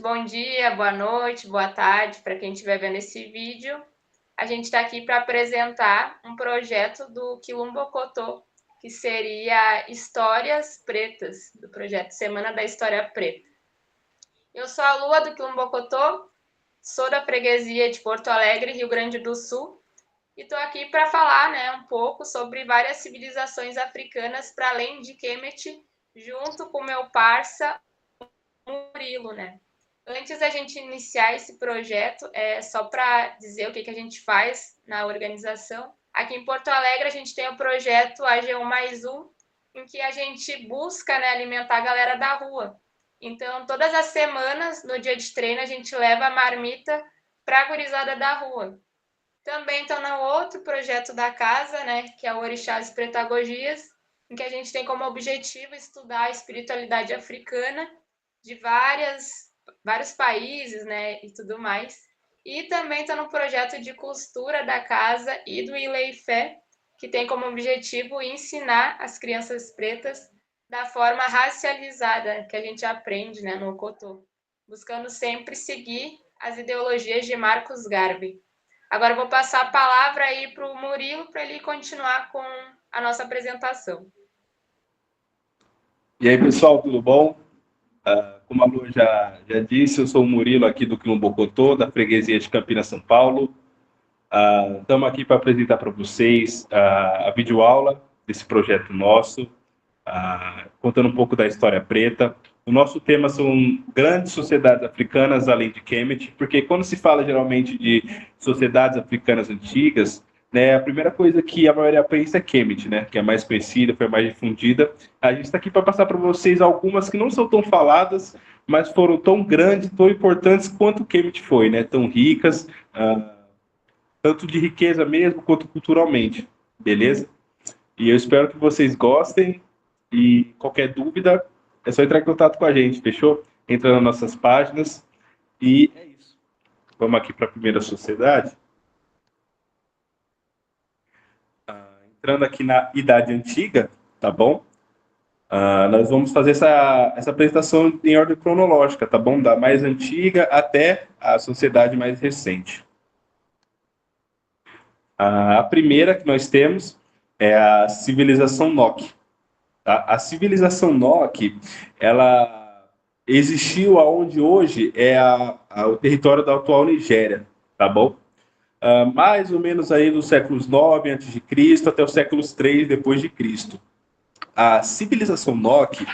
bom dia, boa noite, boa tarde para quem estiver vendo esse vídeo. A gente está aqui para apresentar um projeto do Quilombocoto, que seria Histórias Pretas, do projeto Semana da História Preta. Eu sou a Lua do Quilombocoto, sou da freguesia de Porto Alegre, Rio Grande do Sul, e estou aqui para falar um pouco sobre várias civilizações africanas para além de Kemet, junto com meu parça Murilo, Antes da gente iniciar esse projeto, só para dizer o que a gente faz na organização. Aqui em Porto Alegre, a gente tem o projeto AG1+1, em que a gente busca alimentar a galera da rua. Então, todas as semanas, no dia de treino, a gente leva a marmita para a gurizada da rua. Também estou no outro projeto da casa, que é o Orixás e Pretagogias, em que a gente tem como objetivo estudar a espiritualidade africana de vários países, e tudo mais. E também estou no projeto de costura da casa e do Ileifé, que tem como objetivo ensinar as crianças pretas da forma racializada que a gente aprende no Okotô, buscando sempre seguir as ideologias de Marcus Garvey. Agora eu vou passar a palavra aí para o Murilo para ele continuar com a nossa apresentação. E aí, pessoal, tudo bom? Como a Lu já disse, eu sou o Murilo aqui do Quilombocoto, da freguesia de Campinas, São Paulo. Estamos aqui para apresentar para vocês a videoaula desse projeto nosso, contando um pouco da história preta. O nosso tema são grandes sociedades africanas além de Kemet, porque quando se fala geralmente de sociedades africanas antigas, a primeira coisa que a maioria pensa é Kemet, que é mais conhecida, foi mais difundida. A gente está aqui para passar para vocês algumas que não são tão faladas, mas foram tão grandes, tão importantes quanto Kemet foi, tão ricas, tanto de riqueza mesmo, quanto culturalmente, beleza? E eu espero que vocês gostem, e qualquer dúvida, é só entrar em contato com a gente, fechou? Entra nas nossas páginas, e é isso. Vamos aqui para a primeira sociedade. Entrando aqui na Idade Antiga, tá bom? Nós vamos fazer essa apresentação em ordem cronológica, tá bom? Da mais antiga até a sociedade mais recente. A primeira que nós temos é a civilização Nok. A civilização Nok, ela existiu aonde hoje é o território da atual Nigéria, tá bom? Mais ou menos aí dos séculos 9 a.C. até os séculos 3 depois de Cristo. A civilização Nok,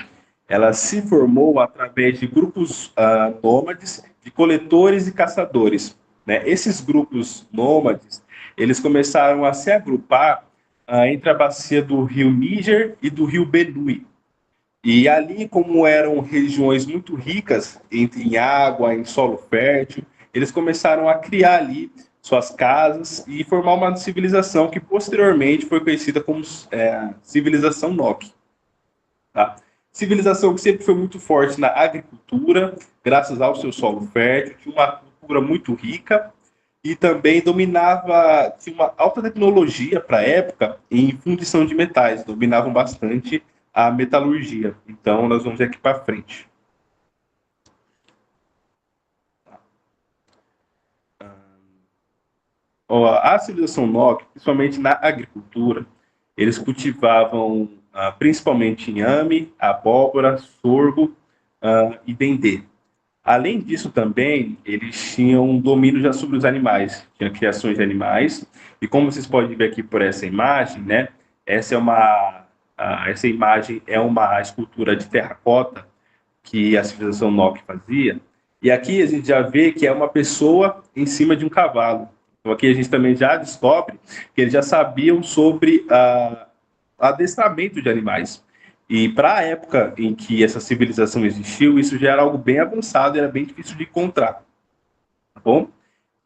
ela se formou através de grupos nômades, de coletores e caçadores. Esses grupos nômades, eles começaram a se agrupar entre a bacia do rio Níger e do rio Benue. E ali, como eram regiões muito ricas em água, em solo fértil, eles começaram a criar ali suas casas e formar uma civilização que posteriormente foi conhecida como civilização Nok. Tá? Civilização que sempre foi muito forte na agricultura, graças ao seu solo fértil, tinha uma cultura muito rica e também tinha uma alta tecnologia para a época em fundição de metais, dominavam bastante a metalurgia. Então, nós vamos aqui para frente. A civilização Nok, principalmente na agricultura, eles cultivavam principalmente inhame, abóbora, sorgo e dendê. Além disso também, eles tinham um domínio já sobre os animais, tinha criações de animais, e como vocês podem ver aqui por essa imagem, essa imagem é uma escultura de terracota que a civilização Nok fazia, e aqui a gente já vê que é uma pessoa em cima de um cavalo. Então aqui a gente também já descobre que eles já sabiam sobre adestramento de animais. E para a época em que essa civilização existiu, isso já era algo bem avançado e era bem difícil de encontrar. Tá bom?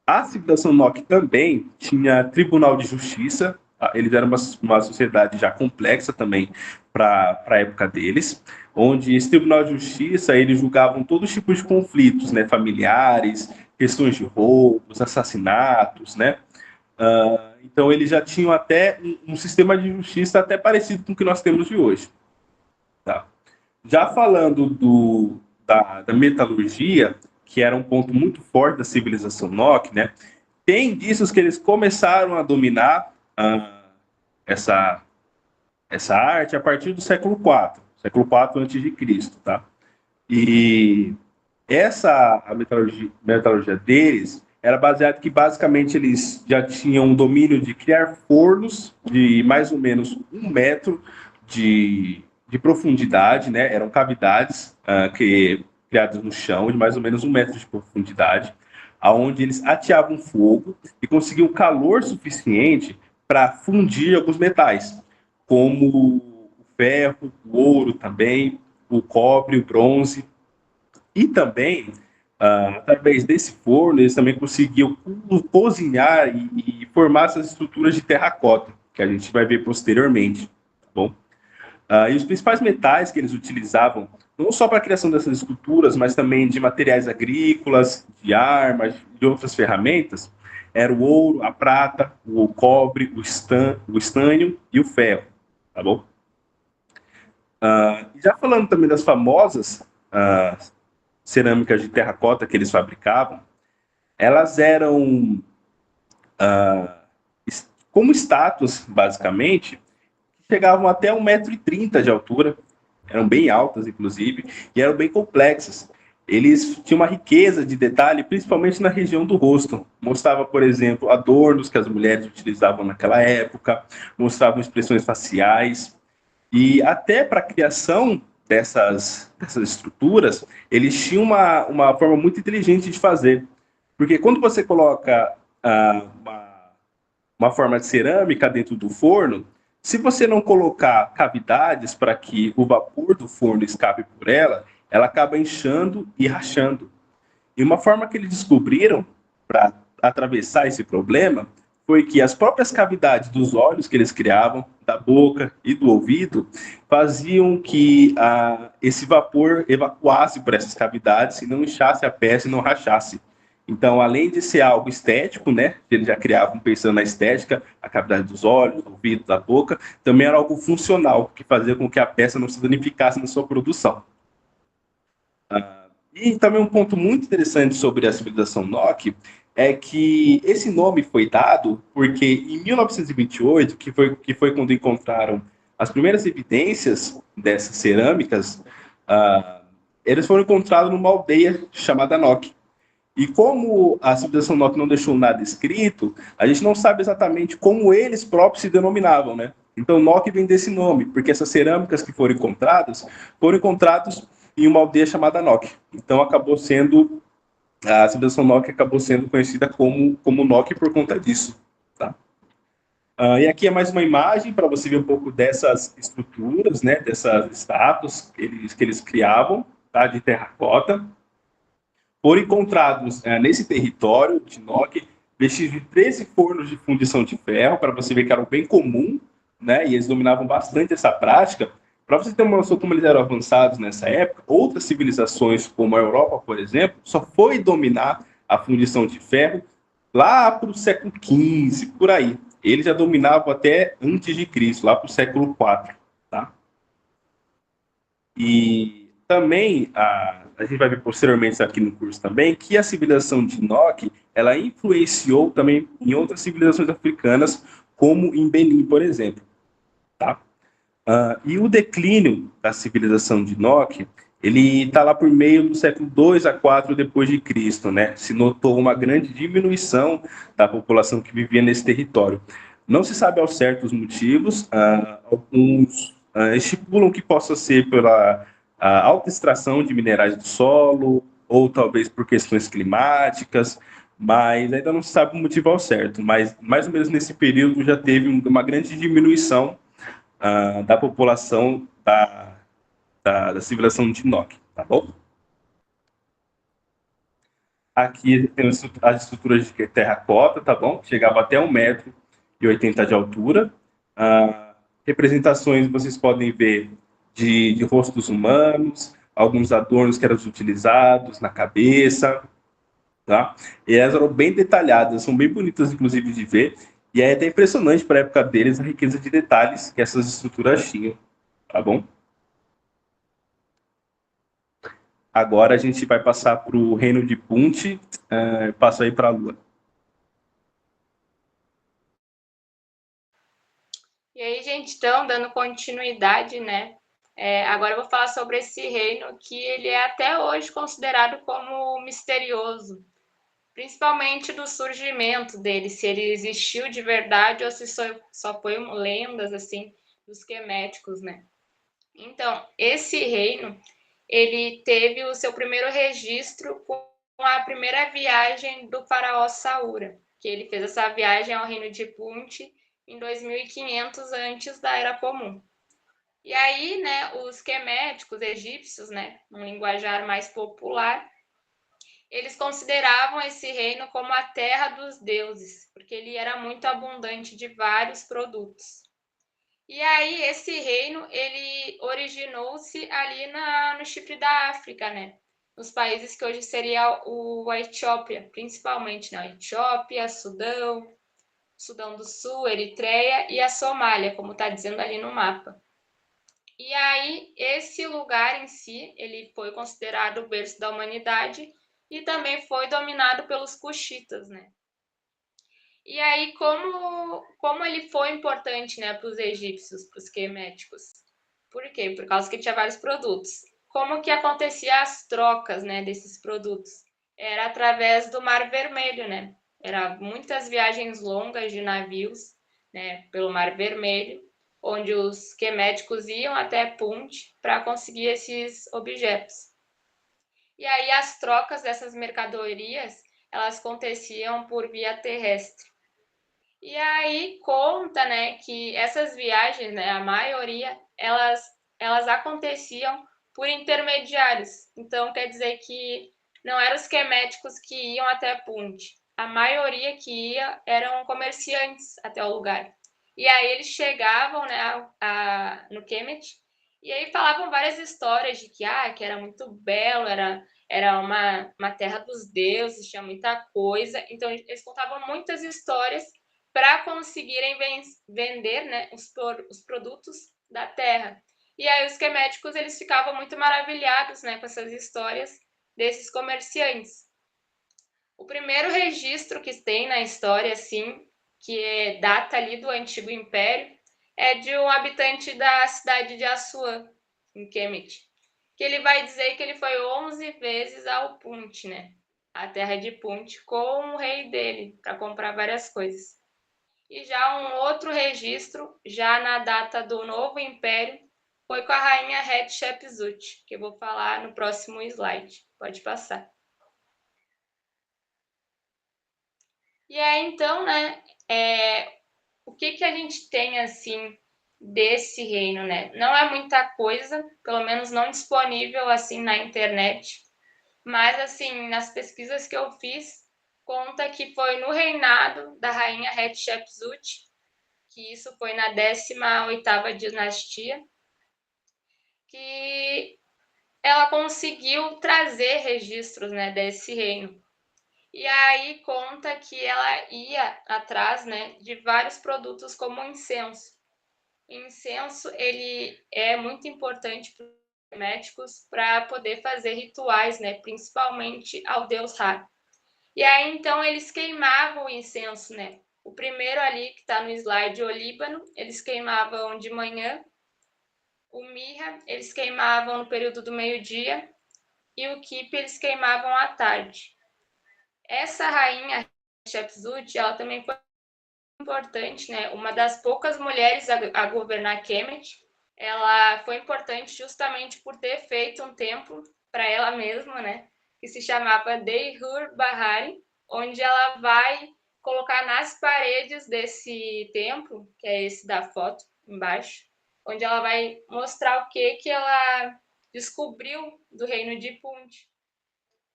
A civilização Nok também tinha tribunal de justiça. Eles eram uma sociedade já complexa também para a época deles, onde esse tribunal de justiça, eles julgavam todos os tipos de conflitos, familiares, questões de roubos, assassinatos, então eles já tinham até um sistema de justiça até parecido com o que nós temos de hoje. Tá? Já falando da metalurgia, que era um ponto muito forte da civilização Nok, né? Tem indícios que eles começaram a dominar essa arte a partir do século IV antes de Cristo, tá? E a metalurgia deles era baseada que basicamente eles já tinham um domínio de criar fornos de mais ou menos 1 metro de profundidade, né? Eram cavidades criadas no chão de mais ou menos 1 metro de profundidade, aonde eles ateavam fogo e conseguiam calor suficiente para fundir alguns metais, como o ferro, o ouro também, o cobre, o bronze. E também, através desse forno, eles também conseguiam cozinhar e formar essas estruturas de terracota, que a gente vai ver posteriormente. Tá bom? E os principais metais que eles utilizavam, não só para a criação dessas esculturas, mas também de materiais agrícolas, de armas, de outras ferramentas, era o ouro, a prata, o cobre, o estânio e o ferro. Tá bom? Já falando também das famosas cerâmicas de terracota que eles fabricavam, elas eram como estátuas, basicamente, que chegavam até 1,30 m de altura, eram bem altas, inclusive, e eram bem complexas. Eles tinham uma riqueza de detalhe, principalmente na região do rosto. Mostrava, por exemplo, adornos que as mulheres utilizavam naquela época, mostravam expressões faciais, e até para a criação dessas estruturas, eles tinham uma forma muito inteligente de fazer. Porque quando você coloca uma forma de cerâmica dentro do forno, se você não colocar cavidades para que o vapor do forno escape por ela, ela acaba inchando e rachando. E uma forma que eles descobriram para atravessar esse problema foi que as próprias cavidades dos olhos que eles criavam, da boca e do ouvido, faziam que esse vapor evacuasse por essas cavidades e não inchasse a peça e não rachasse. Então, além de ser algo estético, né, eles já criavam pensando na estética, a cavidade dos olhos, do ouvido, da boca, também era algo funcional, que fazia com que a peça não se danificasse na sua produção. E também um ponto muito interessante sobre a civilização Nok é que esse nome foi dado porque em 1928, que foi quando encontraram as primeiras evidências dessas cerâmicas, eles foram encontrados numa aldeia chamada Nok. E como a civilização Nok não deixou nada escrito, a gente não sabe exatamente como eles próprios se denominavam, né? Então Nok vem desse nome, porque essas cerâmicas que foram encontradas em uma aldeia chamada Nok. Então a civilização Nok acabou sendo conhecida como Nok por conta disso. Tá? E aqui é mais uma imagem para você ver um pouco dessas estruturas, né, dessas estátuas que eles criavam, tá, de terracota. Foram encontrados nesse território de Nok vestígios de 13 fornos de fundição de ferro, para você ver que era bem comum, né, e eles dominavam bastante essa prática. Para você ter uma noção como eles eram avançados nessa época, outras civilizações, como a Europa, por exemplo, só foi dominar a fundição de ferro lá para o século XV, por aí. Eles já dominavam até antes de Cristo, lá para o século IV. Tá? E também, a gente vai ver posteriormente aqui no curso também, que a civilização de Nok, ela influenciou também em outras civilizações africanas, como em Benin, por exemplo. Tá? E o declínio da civilização de Nok, ele está lá por meio do século II a IV depois de Cristo, né? Se notou uma grande diminuição da população que vivia nesse território. Não se sabe ao certo os motivos, alguns estipulam que possa ser pela alta extração de minerais do solo, ou talvez por questões climáticas, mas ainda não se sabe o motivo ao certo. Mas mais ou menos nesse período já teve uma grande diminuição da população da civilização de Nok, tá bom? Aqui tem as estruturas de terracota, tá bom? Chegava até 1,80 m de altura. Representações vocês podem ver de rostos humanos, alguns adornos que eram utilizados na cabeça, tá? E elas eram bem detalhadas, são bem bonitas, inclusive, de ver. E é até impressionante para a época deles a riqueza de detalhes que essas estruturas tinham, tá bom? Agora a gente vai passar para o reino de Punt, passo aí para a Lua. E aí, gente, então, dando continuidade, né? Agora eu vou falar sobre esse reino que ele é até hoje considerado como misterioso, principalmente do surgimento dele, se ele existiu de verdade ou se só foi lendas, assim, dos queméticos, né? Então, esse reino, ele teve o seu primeiro registro com a primeira viagem do faraó Saúra, que ele fez essa viagem ao reino de Punt em 2500 antes da Era Comum. E aí, né, os queméticos egípcios, né, um linguajar mais popular, eles consideravam esse reino como a terra dos deuses, porque ele era muito abundante de vários produtos. E aí esse reino ele originou-se ali no chifre da África, né? Nos países que hoje seria a Etiópia, principalmente, né? A Etiópia, Sudão, Sudão do Sul, Eritreia e a Somália, como está dizendo ali no mapa. E aí esse lugar em si, ele foi considerado o berço da humanidade e também foi dominado pelos cuxitas, né? E aí, como ele foi importante, né, para os egípcios, para os queméticos? Por quê? Por causa que tinha vários produtos. Como que acontecia as trocas, né, desses produtos? Era através do Mar Vermelho, né? Era muitas viagens longas de navios, né, pelo Mar Vermelho, onde os queméticos iam até Punt para conseguir esses objetos. E aí as trocas dessas mercadorias, elas aconteciam por via terrestre. E aí conta, né, que essas viagens, né, a maioria, elas aconteciam por intermediários. Então, quer dizer que não eram os queméticos que iam até Punt. A maioria que ia eram comerciantes até o lugar. E aí eles chegavam, né, no Kemet, e aí falavam várias histórias de que era muito belo, era uma terra dos deuses, tinha muita coisa. Então, eles contavam muitas histórias para conseguirem vender, né, os produtos da terra. E aí os queméticos eles ficavam muito maravilhados, né, com essas histórias desses comerciantes. O primeiro registro que tem na história, assim, que data ali do Antigo Império, é de um habitante da cidade de Assuã, em Kemet, que ele vai dizer que ele foi 11 vezes ao Punt, né, a terra de Punt, com o rei dele, para comprar várias coisas. E já um outro registro, já na data do Novo Império, foi com a rainha Hatshepsut, que eu vou falar no próximo slide. Pode passar. E aí, então, né, o que a gente tem, assim, desse reino, né? Não é muita coisa, pelo menos não disponível, assim, na internet, mas, assim, nas pesquisas que eu fiz, conta que foi no reinado da rainha Hatshepsut, que isso foi na 18ª dinastia, que ela conseguiu trazer registros, né, desse reino. E aí conta que ela ia atrás, né, de vários produtos como o incenso. O incenso ele é muito importante para os médicos para poder fazer rituais, né, principalmente ao deus Ra. E aí então eles queimavam o incenso, né? O primeiro ali que está no slide, o Líbano, eles queimavam de manhã. O mirra eles queimavam no período do meio-dia e o kipe eles queimavam à tarde. Essa rainha Hatshepsut, ela também foi importante, né? Uma das poucas mulheres a governar Kemet. Ela foi importante justamente por ter feito um templo para ela mesma, né? Que se chamava Deir Bahari, onde ela vai colocar nas paredes desse templo, que é esse da foto embaixo, onde ela vai mostrar o que ela descobriu do reino de Punt.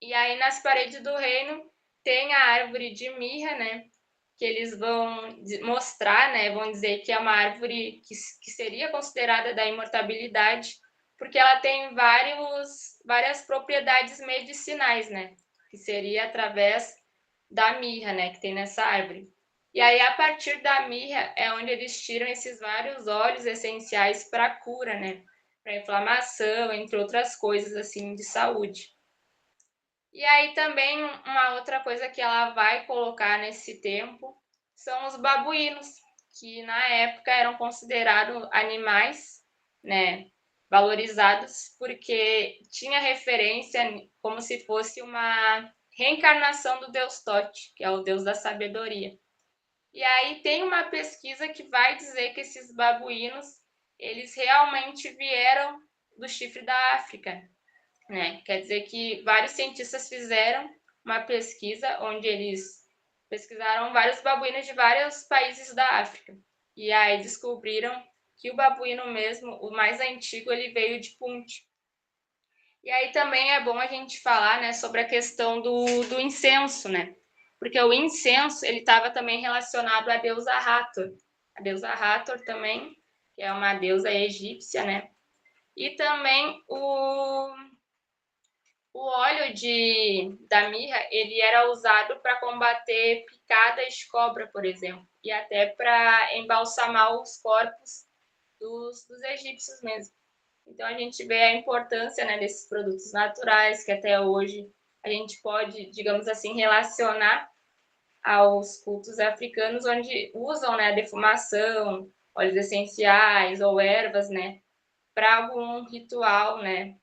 E aí nas paredes do reino tem a árvore de mirra, né? Que eles vão mostrar, né? Vão dizer que é uma árvore que seria considerada da imortabilidade, porque ela tem várias propriedades medicinais, né? Que seria através da mirra, né? Que tem nessa árvore. E aí, a partir da mirra, é onde eles tiram esses vários óleos essenciais para a cura, né? para inflamação, entre outras coisas assim de saúde. E aí também uma outra coisa que ela vai colocar nesse tempo são os babuínos, que na época eram considerados animais, né, valorizados, porque tinha referência como se fosse uma reencarnação do deus Tote, que é o deus da sabedoria. E aí tem uma pesquisa que vai dizer que esses babuínos, eles realmente vieram do chifre da África, né? Quer dizer que vários cientistas fizeram uma pesquisa onde eles pesquisaram vários babuínos de vários países da África. E aí descobriram que o babuíno mesmo, o mais antigo, ele veio de Punt. E aí também é bom a gente falar, né, sobre a questão do incenso, né? Porque o incenso, ele estava também relacionado à deusa Hathor. A deusa Hathor também, que é uma deusa egípcia, né? E também o óleo da mirra, ele era usado para combater picadas de cobra, por exemplo, e até para embalsamar os corpos dos egípcios mesmo. Então a gente vê a importância, né, desses produtos naturais que até hoje a gente pode, digamos assim, relacionar aos cultos africanos, onde usam, né, a defumação, óleos essenciais ou ervas, né, para algum ritual, né,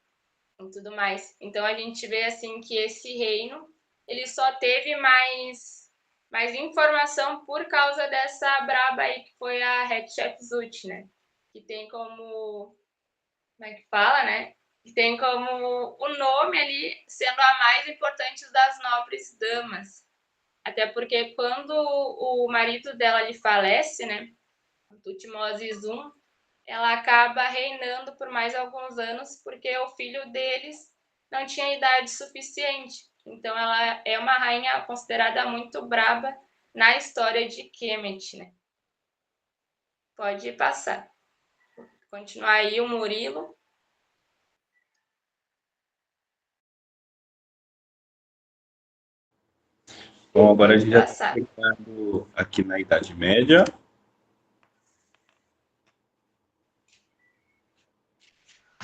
e tudo mais. Então a gente vê assim que esse reino ele só teve mais informação por causa dessa braba aí que foi a Hatshepsut, né? Que tem como é que fala, né? Que tem como o nome ali sendo a mais importante das nobres damas. Até porque quando o marido dela lhe falece, né? Tutmose I, ela acaba reinando por mais alguns anos porque o filho deles não tinha idade suficiente. Então ela é uma rainha considerada muito braba na história de Kemet, né? Pode passar. Continuar aí o Murilo. Bom, agora a Pode gente já está passar. chegando aqui na Idade Média.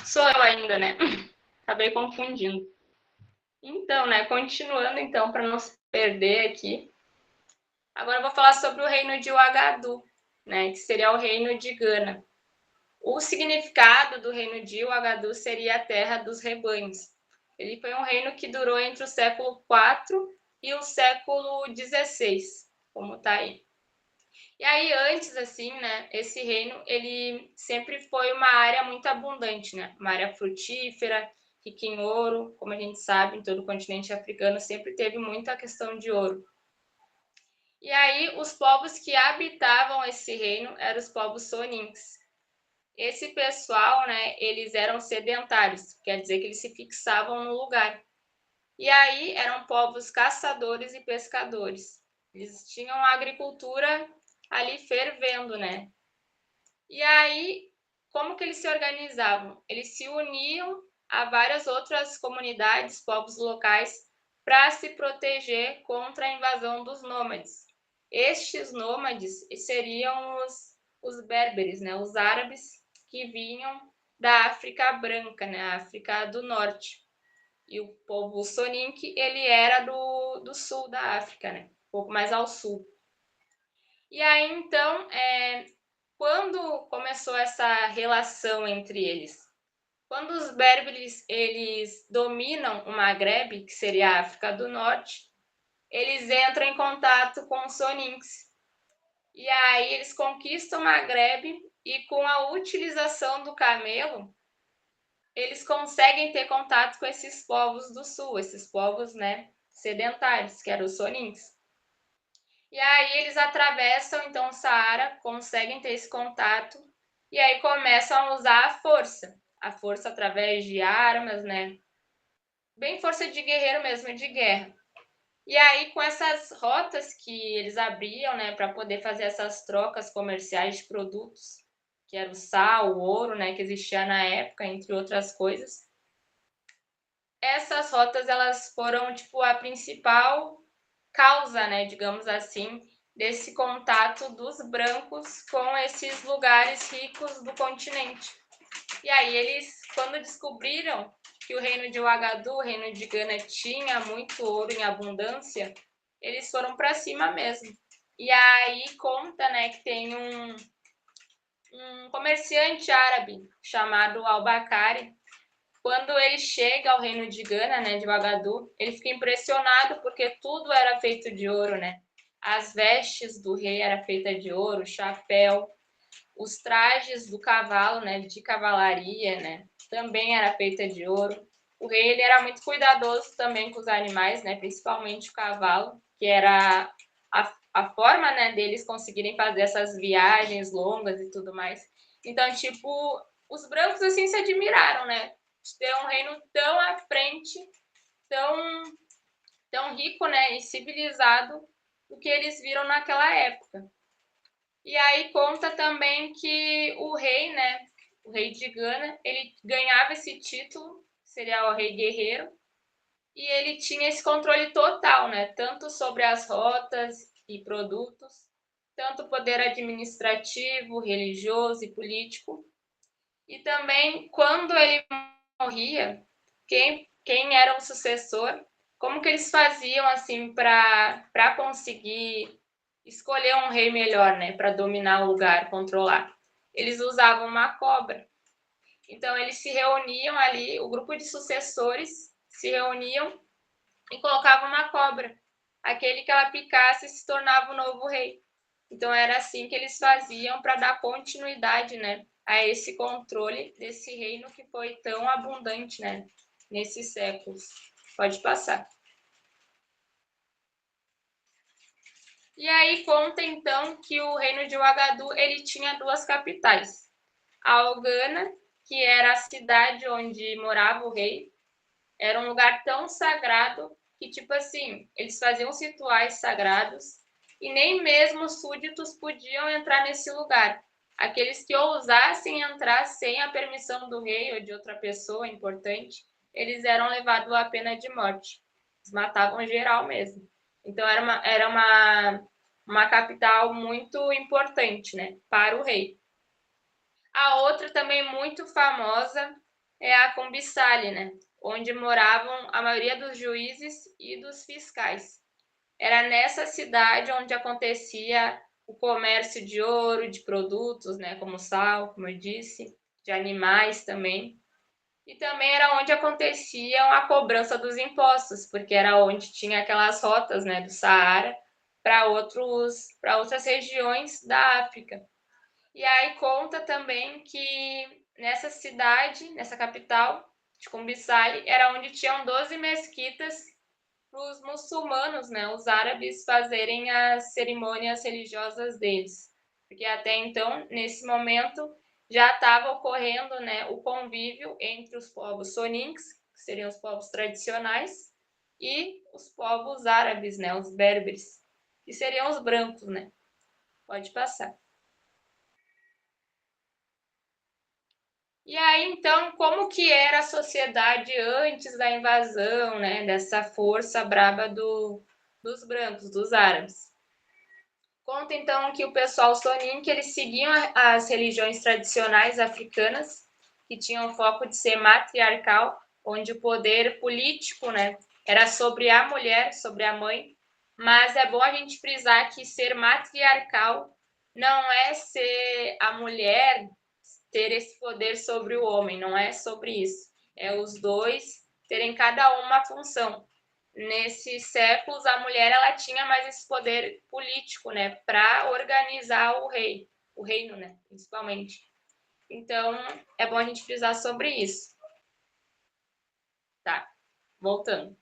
Sou eu ainda, né? Acabei confundindo. Então, né? Continuando então para não se perder aqui. Agora eu vou falar sobre o reino de Ouagadougou, né? Que seria o reino de Gana. O significado do reino de Ouagadougou seria a terra dos rebanhos. Ele foi um reino que durou entre o século IV e o século XVI, como está aí. E aí, antes, assim, né, esse reino, ele sempre foi uma área muito abundante, né? Uma área frutífera, rica em ouro, como a gente sabe, em todo o continente africano sempre teve muita questão de ouro. E aí, os povos que habitavam esse reino eram os povos soninques. Esse pessoal, né, eles eram sedentários, quer dizer que eles se fixavam no lugar. E aí eram povos caçadores e pescadores. Eles tinham a agricultura ali fervendo, né? E aí, como que eles se organizavam? Eles se uniam a várias outras comunidades, povos locais, para se proteger contra a invasão dos nômades. Estes nômades seriam os berberes, né? Os árabes que vinham da África Branca, né? A África do Norte. E o povo Soninke, ele era do sul da África, né? Um pouco mais ao sul. E aí, então, quando começou essa relação entre eles? Quando os berberes eles dominam o Maghreb, que seria a África do Norte, eles entram em contato com os soninques. E aí eles conquistam o Maghreb e com a utilização do camelo, eles conseguem ter contato com esses povos do sul, esses povos, né, sedentários, que eram os soninques. E aí eles atravessam então o Saara, conseguem ter esse contato e aí começam a usar a força através de armas, né? Bem força de guerreiro mesmo, de guerra. E aí com essas rotas que eles abriam, né, para poder fazer essas trocas comerciais de produtos, que era o sal, o ouro, né, que existia na época, entre outras coisas. Essas rotas elas foram tipo a principal causa, né, digamos assim, desse contato dos brancos com esses lugares ricos do continente. E aí eles, quando descobriram que o reino de Ouagadougou, o reino de Gana, tinha muito ouro em abundância, eles foram para cima mesmo. E aí conta, né, que tem um comerciante árabe chamado Al-Bakari. Quando ele chega ao reino de Gana, né, de Ouagadougou, ele fica impressionado porque tudo era feito de ouro, né? As vestes do rei eram feitas de ouro, chapéu, os trajes do cavalo, né, de cavalaria, né, também era feita de ouro. O rei ele era muito cuidadoso também com os animais, né, principalmente o cavalo, que era a forma, né, deles conseguirem fazer essas viagens longas e tudo mais. Então, tipo, os brancos assim se admiraram, né, de ter um reino tão à frente, tão tão rico, né, e civilizado do que eles viram naquela época. E aí conta também que o rei, né, o rei de Gana, ele ganhava esse título, seria o rei guerreiro, e ele tinha esse controle total, né, tanto sobre as rotas e produtos, tanto poder administrativo, religioso e político. E também quando ele morria, quem era o sucessor, como que eles faziam assim para conseguir escolher um rei melhor, né, para dominar o lugar, controlar. Eles usavam uma cobra. Então eles se reuniam ali, o grupo de sucessores se reuniam e colocavam uma cobra. Aquele que ela picasse se tornava o novo rei. Então era assim que eles faziam para dar continuidade, né, a esse controle desse reino que foi tão abundante, né, nesses séculos. Pode passar. E aí conta então que o reino de Ouagadougou ele tinha duas capitais. A Algana, que era a cidade onde morava o rei, era um lugar tão sagrado que, tipo assim, eles faziam os rituais sagrados e nem mesmo os súditos podiam entrar nesse lugar. Aqueles que ousassem entrar sem a permissão do rei ou de outra pessoa importante, eles eram levados à pena de morte. Eles matavam geral mesmo. Então era uma capital muito importante, né, para o rei. A outra também muito famosa é a Combisale, né, onde moravam a maioria dos juízes e dos fiscais. Era nessa cidade onde acontecia o comércio de ouro, de produtos, né, como sal, como eu disse, de animais também. E também era onde acontecia a cobrança dos impostos, porque era onde tinha aquelas rotas, né, do Saara para outras regiões da África. E aí conta também que nessa cidade, nessa capital de Cumbicale, era onde tinham 12 mesquitas para os muçulmanos, né, os árabes, fazerem as cerimônias religiosas deles. Porque até então, nesse momento, já estava ocorrendo, né, o convívio entre os povos soninques, que seriam os povos tradicionais, e os povos árabes, né, os berberes, que seriam os brancos, né? Pode passar. E aí, então, como que era a sociedade antes da invasão, né, dessa força braba dos brancos, dos árabes? Conta, então, que o pessoal soninque, eles seguiam as religiões tradicionais africanas, que tinham o foco de ser matriarcal, onde o poder político, né, era sobre a mulher, sobre a mãe, mas é bom a gente frisar que ser matriarcal não é ser a mulher ter esse poder sobre o homem, não é sobre isso. É os dois terem cada uma função. Nesses séculos, a mulher ela tinha mais esse poder político, né, para organizar o reino, né, principalmente. Então, é bom a gente frisar sobre isso. Tá, voltando.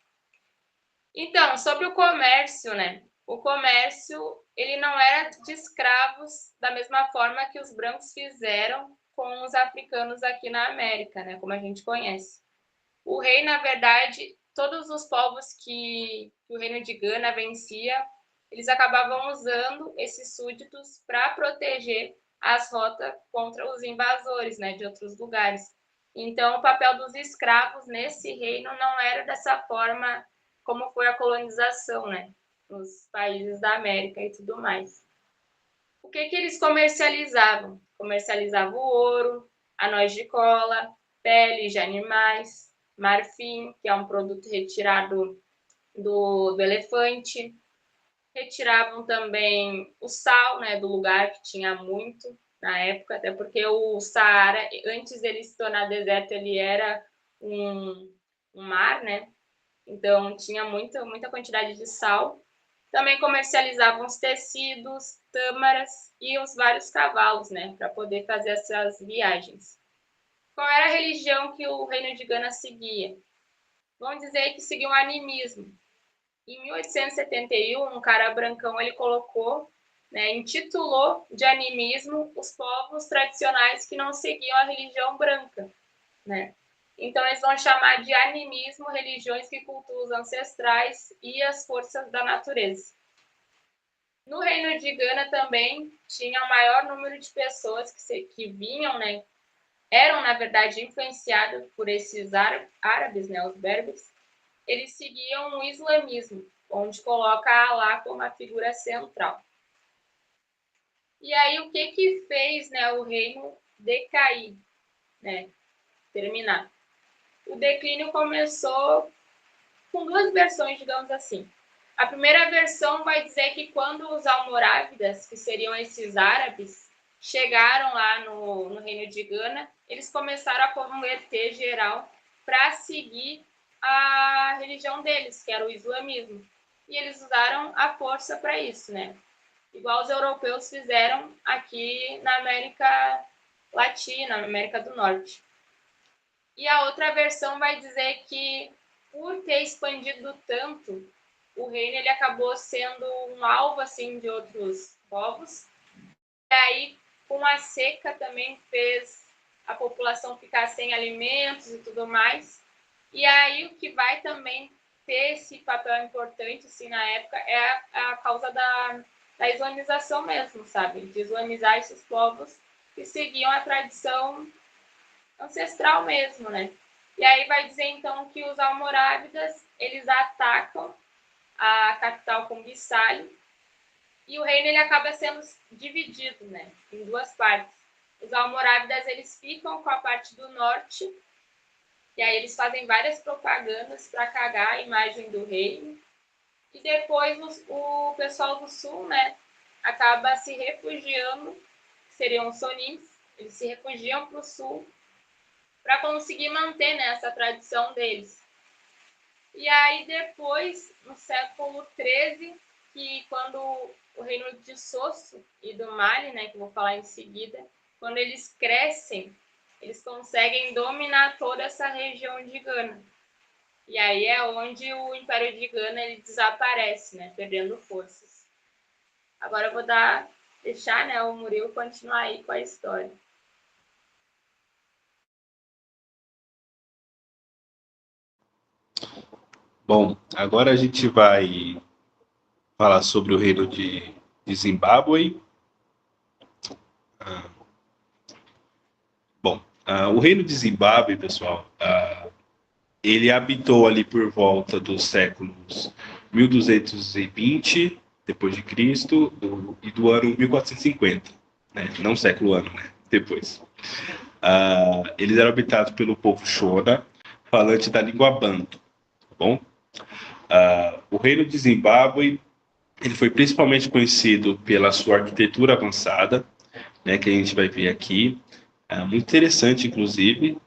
Então, sobre o comércio, né? O comércio, ele não era de escravos da mesma forma que os brancos fizeram com os africanos aqui na América, né? Como a gente conhece. O rei, na verdade, todos os povos que o reino de Gana vencia, eles acabavam usando esses súditos para proteger as rotas contra os invasores, né, de outros lugares. Então, o papel dos escravos nesse reino não era dessa forma como foi a colonização, né, nos países da América e tudo mais. O que eles comercializavam? Comercializavam o ouro, anões de cola, peles de animais, marfim, que é um produto retirado do elefante. Retiravam também o sal, né, do lugar, que tinha muito na época, até porque o Saara, antes dele se tornar deserto, ele era um mar, né? Então tinha muita quantidade de sal. Também comercializavam os tecidos, tâmaras e os vários cavalos, né, para poder fazer essas viagens. Qual era a religião que o reino de Gana seguia? Vamos dizer que seguia o animismo. Em 1871, um cara brancão ele colocou, né, intitulou de animismo os povos tradicionais que não seguiam a religião branca, né? Então eles vão chamar de animismo religiões que cultuam os ancestrais e as forças da natureza. No reino de Gana também tinha o maior número de pessoas que vinham, né, eram na verdade influenciadas por esses árabes, né, os berberes. Eles seguiam o islamismo, onde coloca Alá como a figura central. E aí, o que fez, né, o reino decair, né, terminar? O declínio começou com duas versões, digamos assim. A primeira versão vai dizer que quando os almorávidas, que seriam esses árabes, chegaram lá no reino de Gana, eles começaram a converter geral para seguir a religião deles, que era o islamismo. E eles usaram a força para isso, né? Igual os europeus fizeram aqui na América Latina, na América do Norte. E a outra versão vai dizer que, por ter expandido tanto, o reino ele acabou sendo um alvo assim, de outros povos. E aí, com a seca, também fez a população ficar sem alimentos e tudo mais. E aí, o que vai também ter esse papel importante assim, na época é a causa da islamização mesmo, sabe? De islamizar esses povos que seguiam a tradição ancestral mesmo, né? E aí vai dizer, então, que os almorávidas, eles atacam a capital Conguissali e o reino ele acaba sendo dividido, né, em duas partes. Os almorávidas, eles ficam com a parte do norte e aí eles fazem várias propagandas para cagar a imagem do reino. E depois o pessoal do sul, né, acaba se refugiando, seriam os sonins, eles se refugiam para o sul para conseguir manter, né, essa tradição deles. E aí depois, no século XIII, que quando o reino de Sosso e do Mali, né, que eu vou falar em seguida, quando eles crescem, eles conseguem dominar toda essa região de Gana. E aí é onde o Império de Gana ele desaparece, né, perdendo forças. Agora eu vou deixar, né, o Murilo continuar aí com a história. Bom, agora a gente vai falar sobre o reino de Zimbábue. O reino de Zimbábue, pessoal, ele habitou ali por volta dos séculos 1220 depois de Cristo e do ano 1450, né? Não século ano, né? Depois. Eles eram habitados pelo povo Shona, falante da língua Banto, tá bom? O reino de Zimbábue ele foi principalmente conhecido pela sua arquitetura avançada, né, que a gente vai ver aqui, muito interessante, inclusive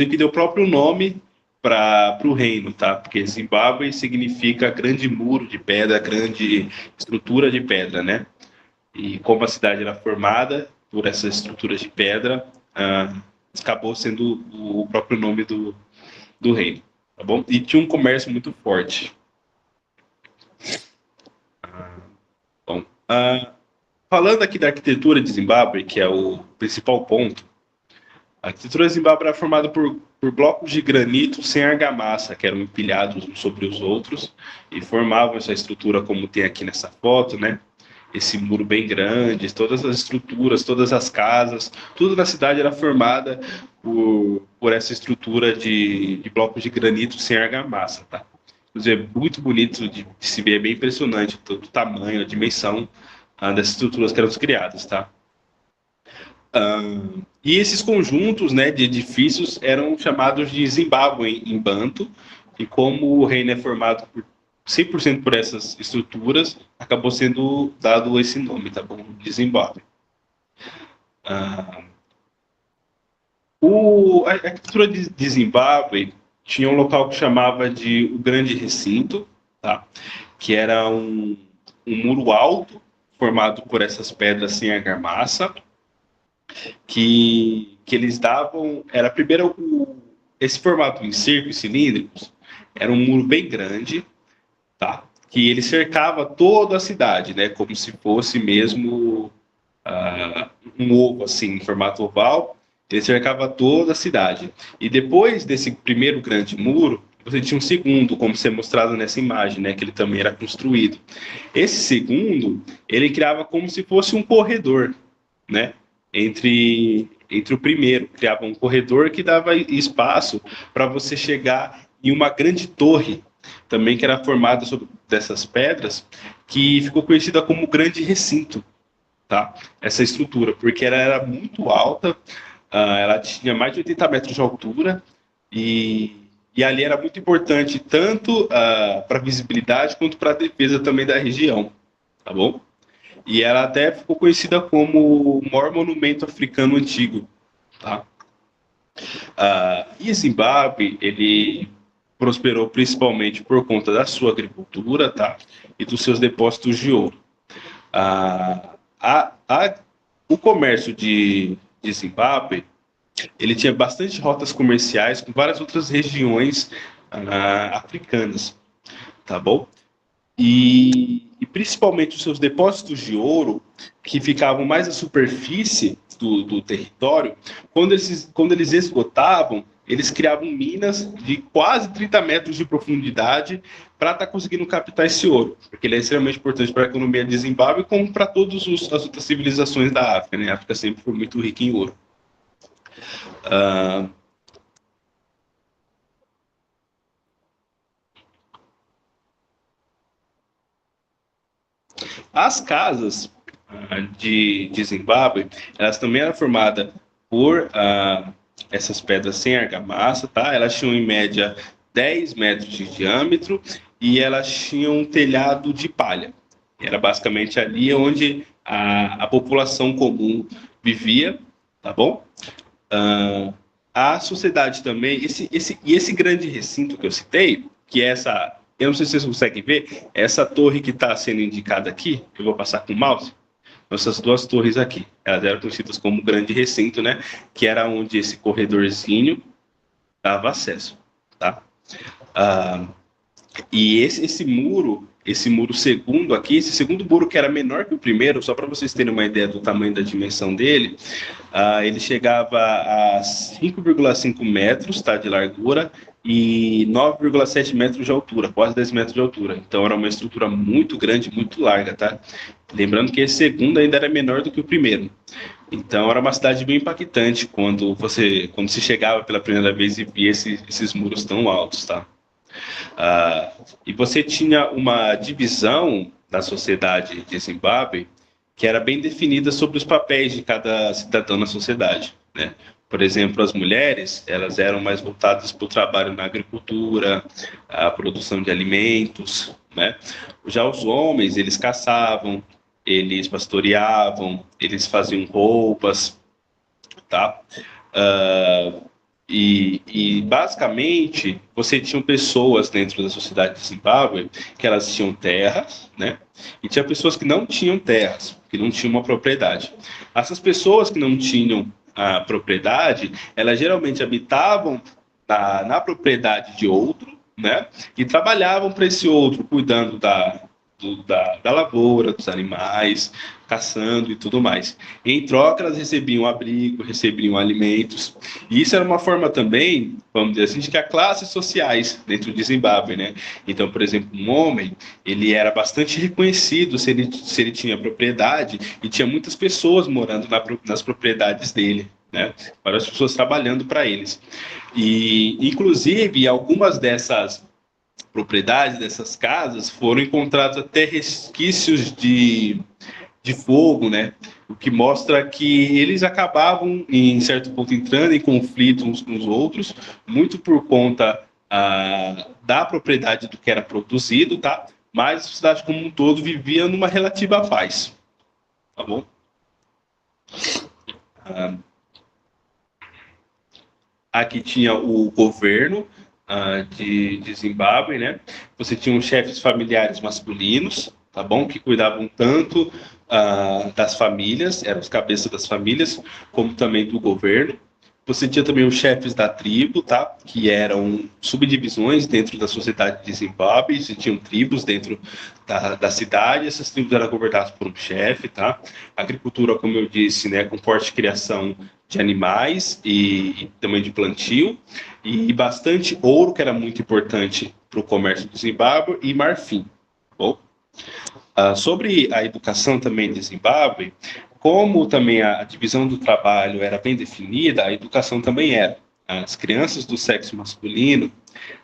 que deu o próprio nome para o reino, tá? Porque Zimbábue significa grande muro de pedra, grande estrutura de pedra, né? E como a cidade era formada por essas estruturas de pedra, acabou sendo o próprio nome do reino, tá bom? E tinha um comércio muito forte. Bom, falando aqui da arquitetura de Zimbábue, que é o principal ponto, a arquitetura de Zimbábue era formada por blocos de granito sem argamassa, que eram empilhados uns sobre os outros e formavam essa estrutura como tem aqui nessa foto, né? Esse muro bem grande, todas as estruturas, todas as casas, tudo na cidade era formada por essa estrutura de blocos de granito sem argamassa, tá? Inclusive, é muito bonito de se ver, é bem impressionante todo o tamanho, a dimensão dessas estruturas que eram criadas, tá? E esses conjuntos, né, de edifícios eram chamados de Zimbábue em Banto, e como o reino é formado por 100% por essas estruturas, acabou sendo dado esse nome, tá bom? De Zimbábue. A arquitetura de Zimbábue tinha um local que chamava de o Grande Recinto, tá? Que era um muro alto formado por essas pedras sem argamassa, que eles davam. Era primeiro esse formato em círculos cilíndricos, era um muro bem grande, tá? Que ele cercava toda a cidade, né? Como se fosse mesmo um ovo, assim, em formato oval. Ele cercava toda a cidade. E depois desse primeiro grande muro, você tinha um segundo, como ser mostrado nessa imagem, né? Que ele também era construído. Esse segundo, ele criava como se fosse um corredor, né? Entre o primeiro, criava um corredor que dava espaço para você chegar em uma grande torre, também que era formada dessas pedras, que ficou conhecida como Grande Recinto, tá? Essa estrutura, porque ela era muito alta, ela tinha mais de 80 metros de altura e ali era muito importante tanto para a visibilidade quanto para a defesa também da região, tá bom? E ela até ficou conhecida como o maior monumento africano antigo, tá? E Zimbábue, ele prosperou principalmente por conta da sua agricultura, tá? E dos seus depósitos de ouro. O comércio de Zimbábue, ele tinha bastante rotas comerciais com várias outras regiões africanas, tá bom? E principalmente os seus depósitos de ouro, que ficavam mais à superfície do território, quando eles esgotavam, eles criavam minas de quase 30 metros de profundidade para estar conseguindo captar esse ouro, porque ele é extremamente importante para a economia de Zimbábue, como para todas as outras civilizações da África, né? A África sempre foi muito rica em ouro. As casas de Zimbábue, elas também eram formadas por essas pedras sem argamassa, tá? Elas tinham em média 10 metros de diâmetro e elas tinham um telhado de palha. Era basicamente ali onde a população comum vivia, tá bom? A sociedade também, esse grande recinto que eu citei, que é essa, eu não sei se vocês conseguem ver, essa torre que está sendo indicada aqui, eu vou passar com o mouse, essas duas torres aqui, elas eram conhecidas como grande recinto, né? Que era onde esse corredorzinho dava acesso, tá? E esse muro segundo aqui, esse segundo muro que era menor que o primeiro, só para vocês terem uma ideia do tamanho da dimensão dele, ele chegava a 5,5 metros, tá, de largura e 9,7 metros de altura, quase 10 metros de altura. Então era uma estrutura muito grande, muito larga, tá? Lembrando que esse segundo ainda era menor do que o primeiro. Então era uma cidade bem impactante quando se chegava pela primeira vez e via esses muros tão altos, tá? E você tinha uma divisão da sociedade de Zimbábue que era bem definida sobre os papéis de cada cidadão na sociedade, né? Por exemplo, as mulheres, elas eram mais voltadas para o trabalho na agricultura, a produção de alimentos, né? Já os homens, eles caçavam, eles pastoreavam, eles faziam roupas, tá? E basicamente você tinha pessoas dentro da sociedade de Zimbábue que elas tinham terras, né? E tinha pessoas que não tinham terras, que não tinham uma propriedade. Essas pessoas que não tinham a propriedade, elas geralmente habitavam na propriedade de outro, né? E trabalhavam para esse outro, cuidando da lavoura, dos animais, caçando e tudo mais. Em troca, elas recebiam abrigo, recebiam alimentos. E isso era uma forma também, vamos dizer assim, de que há classes sociais dentro de Zimbábue, né? Então, por exemplo, um homem, ele era bastante reconhecido se ele tinha propriedade e tinha muitas pessoas morando nas propriedades dele, né? Várias pessoas trabalhando para eles. E, inclusive, algumas dessas propriedades dessas casas foram encontrados até resquícios de fogo, né? O que mostra que eles acabavam, em certo ponto, entrando em conflito uns com os outros, muito por conta da propriedade do que era produzido, tá? Mas a sociedade como um todo vivia numa relativa paz, tá bom? Aqui tinha o governo de Zimbábue, né? Você tinha os chefes familiares masculinos, tá bom? Que cuidavam tanto das famílias, eram os cabeças das famílias, como também do governo. Você tinha também os chefes da tribo, tá? Que eram subdivisões dentro da sociedade de Zimbábue. Você tinha tribos dentro da cidade. Essas tribos eram governadas por um chefe, tá? Agricultura, como eu disse, né? Com forte criação de animais e também de plantio. E bastante ouro, que era muito importante para o comércio do Zimbábue, e marfim. Bom, sobre a educação também de Zimbábue, como também a divisão do trabalho era bem definida, a educação também era. As crianças do sexo masculino,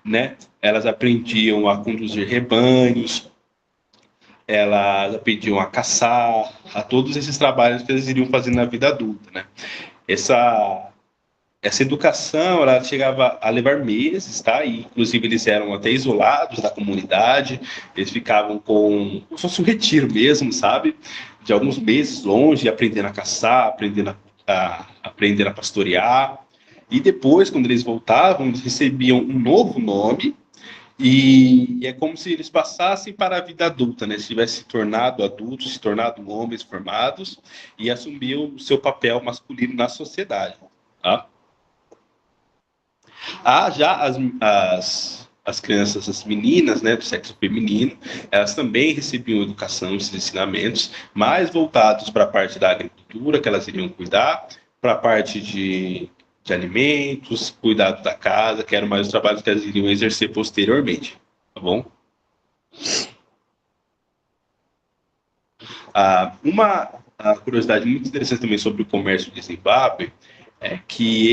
né, elas aprendiam a conduzir rebanhos, elas aprendiam a caçar, a todos esses trabalhos que eles iriam fazer na vida adulta, né. Essa educação, ela chegava a levar meses, tá? E, inclusive, eles eram até isolados da comunidade, eles ficavam como se fosse um retiro mesmo, sabe? De alguns meses longe, aprendendo a caçar, aprendendo a pastorear. E depois, quando eles voltavam, eles recebiam um novo nome e é como se eles passassem para a vida adulta, né? Se tivessem se tornado adultos, se tornado homens formados e assumiam o seu papel masculino na sociedade, tá? Já as crianças, as meninas, né, do sexo feminino, elas também recebiam educação, esses ensinamentos, mais voltados para a parte da agricultura, que elas iriam cuidar, para a parte de alimentos, cuidado da casa, que eram mais os trabalhos que elas iriam exercer posteriormente, tá bom? Uma curiosidade muito interessante também sobre o comércio de Zimbábue é que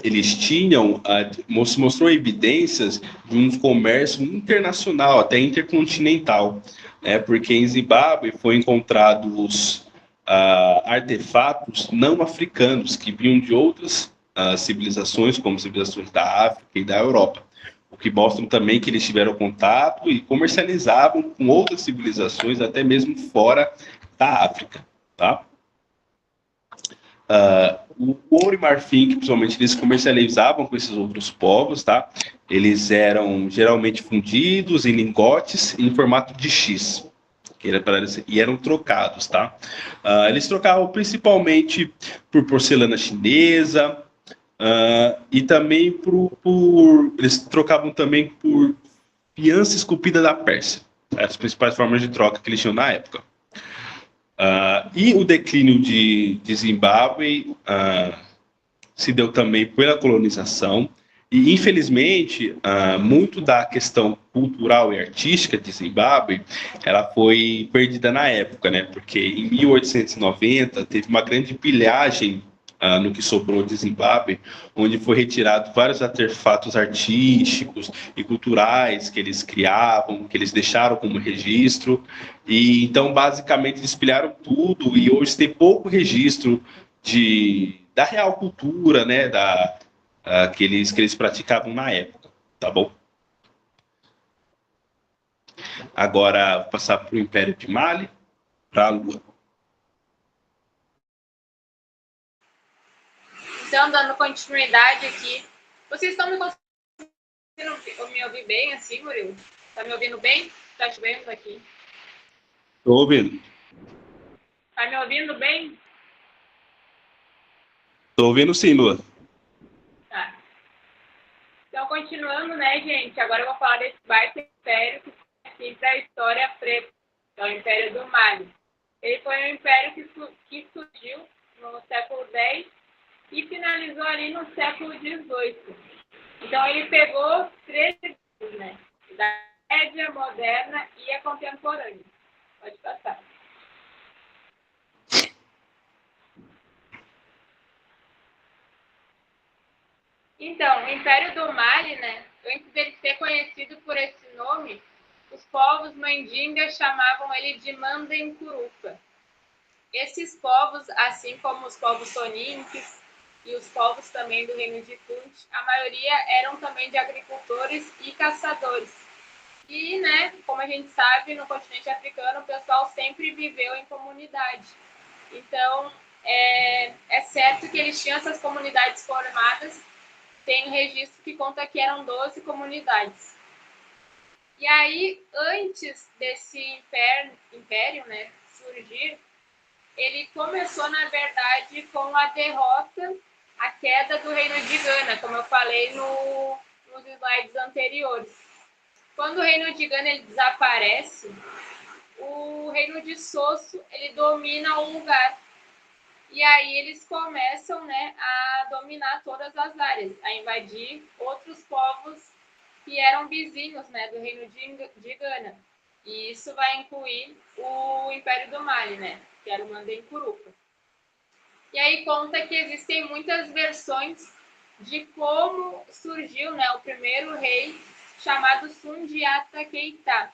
eles tinham, mostrou evidências de um comércio internacional, até intercontinental, né? Porque em Zimbábue foi encontrados artefatos não africanos que vinham de outras civilizações, como civilizações da África e da Europa, o que mostram também que eles tiveram contato e comercializavam com outras civilizações, até mesmo fora da África, tá? O ouro e marfim, que principalmente eles comercializavam com esses outros povos, tá? Eles eram geralmente fundidos em lingotes em formato de X, e eram trocados, tá? Eles trocavam principalmente por porcelana chinesa e também eles trocavam também por fiança esculpida da Pérsia, as principais formas de troca que eles tinham na época. E o declínio de Zimbábue se deu também pela colonização e, infelizmente, muito da questão cultural e artística de Zimbábue, ela foi perdida na época, né? Porque em 1890 teve uma grande pilhagem no que sobrou de Zimbábue, onde foi retirado vários artefatos artísticos e culturais que eles criavam, que eles deixaram como registro, e então basicamente eles pilharam tudo e hoje tem pouco registro da real cultura, né, que eles praticavam na época, tá bom? Agora vou passar para o Império de Mali, para a Lua. Então, dando continuidade aqui, vocês estão me conseguindo me ouvir bem assim, Murilo? Tá me ouvindo bem? Tá chovendo aqui. Estou ouvindo. Tá me ouvindo bem? Estou ouvindo sim, Lua. Tá. Então, continuando, né, gente? Agora eu vou falar desse baita império que assim para a história preta, que é o Império do Mali. Ele foi um império que surgiu no século X e finalizou ali no século XVIII. Então, ele pegou três períodos, né? Da média, moderna e a contemporânea. Pode passar. Então, o Império do Mali, né? Antes dele ser conhecido por esse nome, os povos povos mandingas chamavam ele de Mandencurupa. Esses povos, assim como os povos soninques e os povos também do reino de Punt, a maioria eram também de agricultores e caçadores. E, né, como a gente sabe, no continente africano o pessoal sempre viveu em comunidade. Então, é certo que eles tinham essas comunidades formadas. Tem um registro que conta que eram 12 comunidades. E aí, antes desse império, né, surgir, ele começou, na verdade, com a derrota, a queda do reino de Gana, como eu falei nos slides anteriores. Quando o reino de Gana ele desaparece, o reino de Sosso ele domina o lugar. E aí eles começam, né, a dominar todas as áreas, a invadir outros povos que eram vizinhos, né, do reino de Gana. E isso vai incluir o Império do Mali, né, que era o Mandencurupa. E aí conta que existem muitas versões de como surgiu, né, o primeiro rei chamado Sundiata Keita.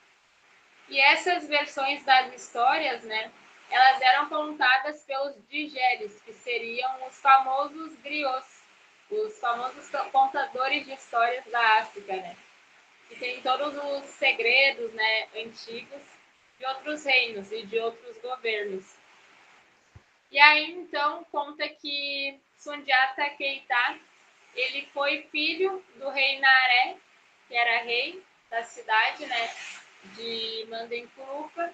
E essas versões das histórias, né, elas eram contadas pelos digeles, que seriam os famosos griots, os famosos contadores de histórias da África, né? Que tem todos os segredos, né, antigos de outros reinos e de outros governos. E aí, então, conta que Sundiata Keita, ele foi filho do rei Naré, que era rei da cidade, né, de Mandencurupa.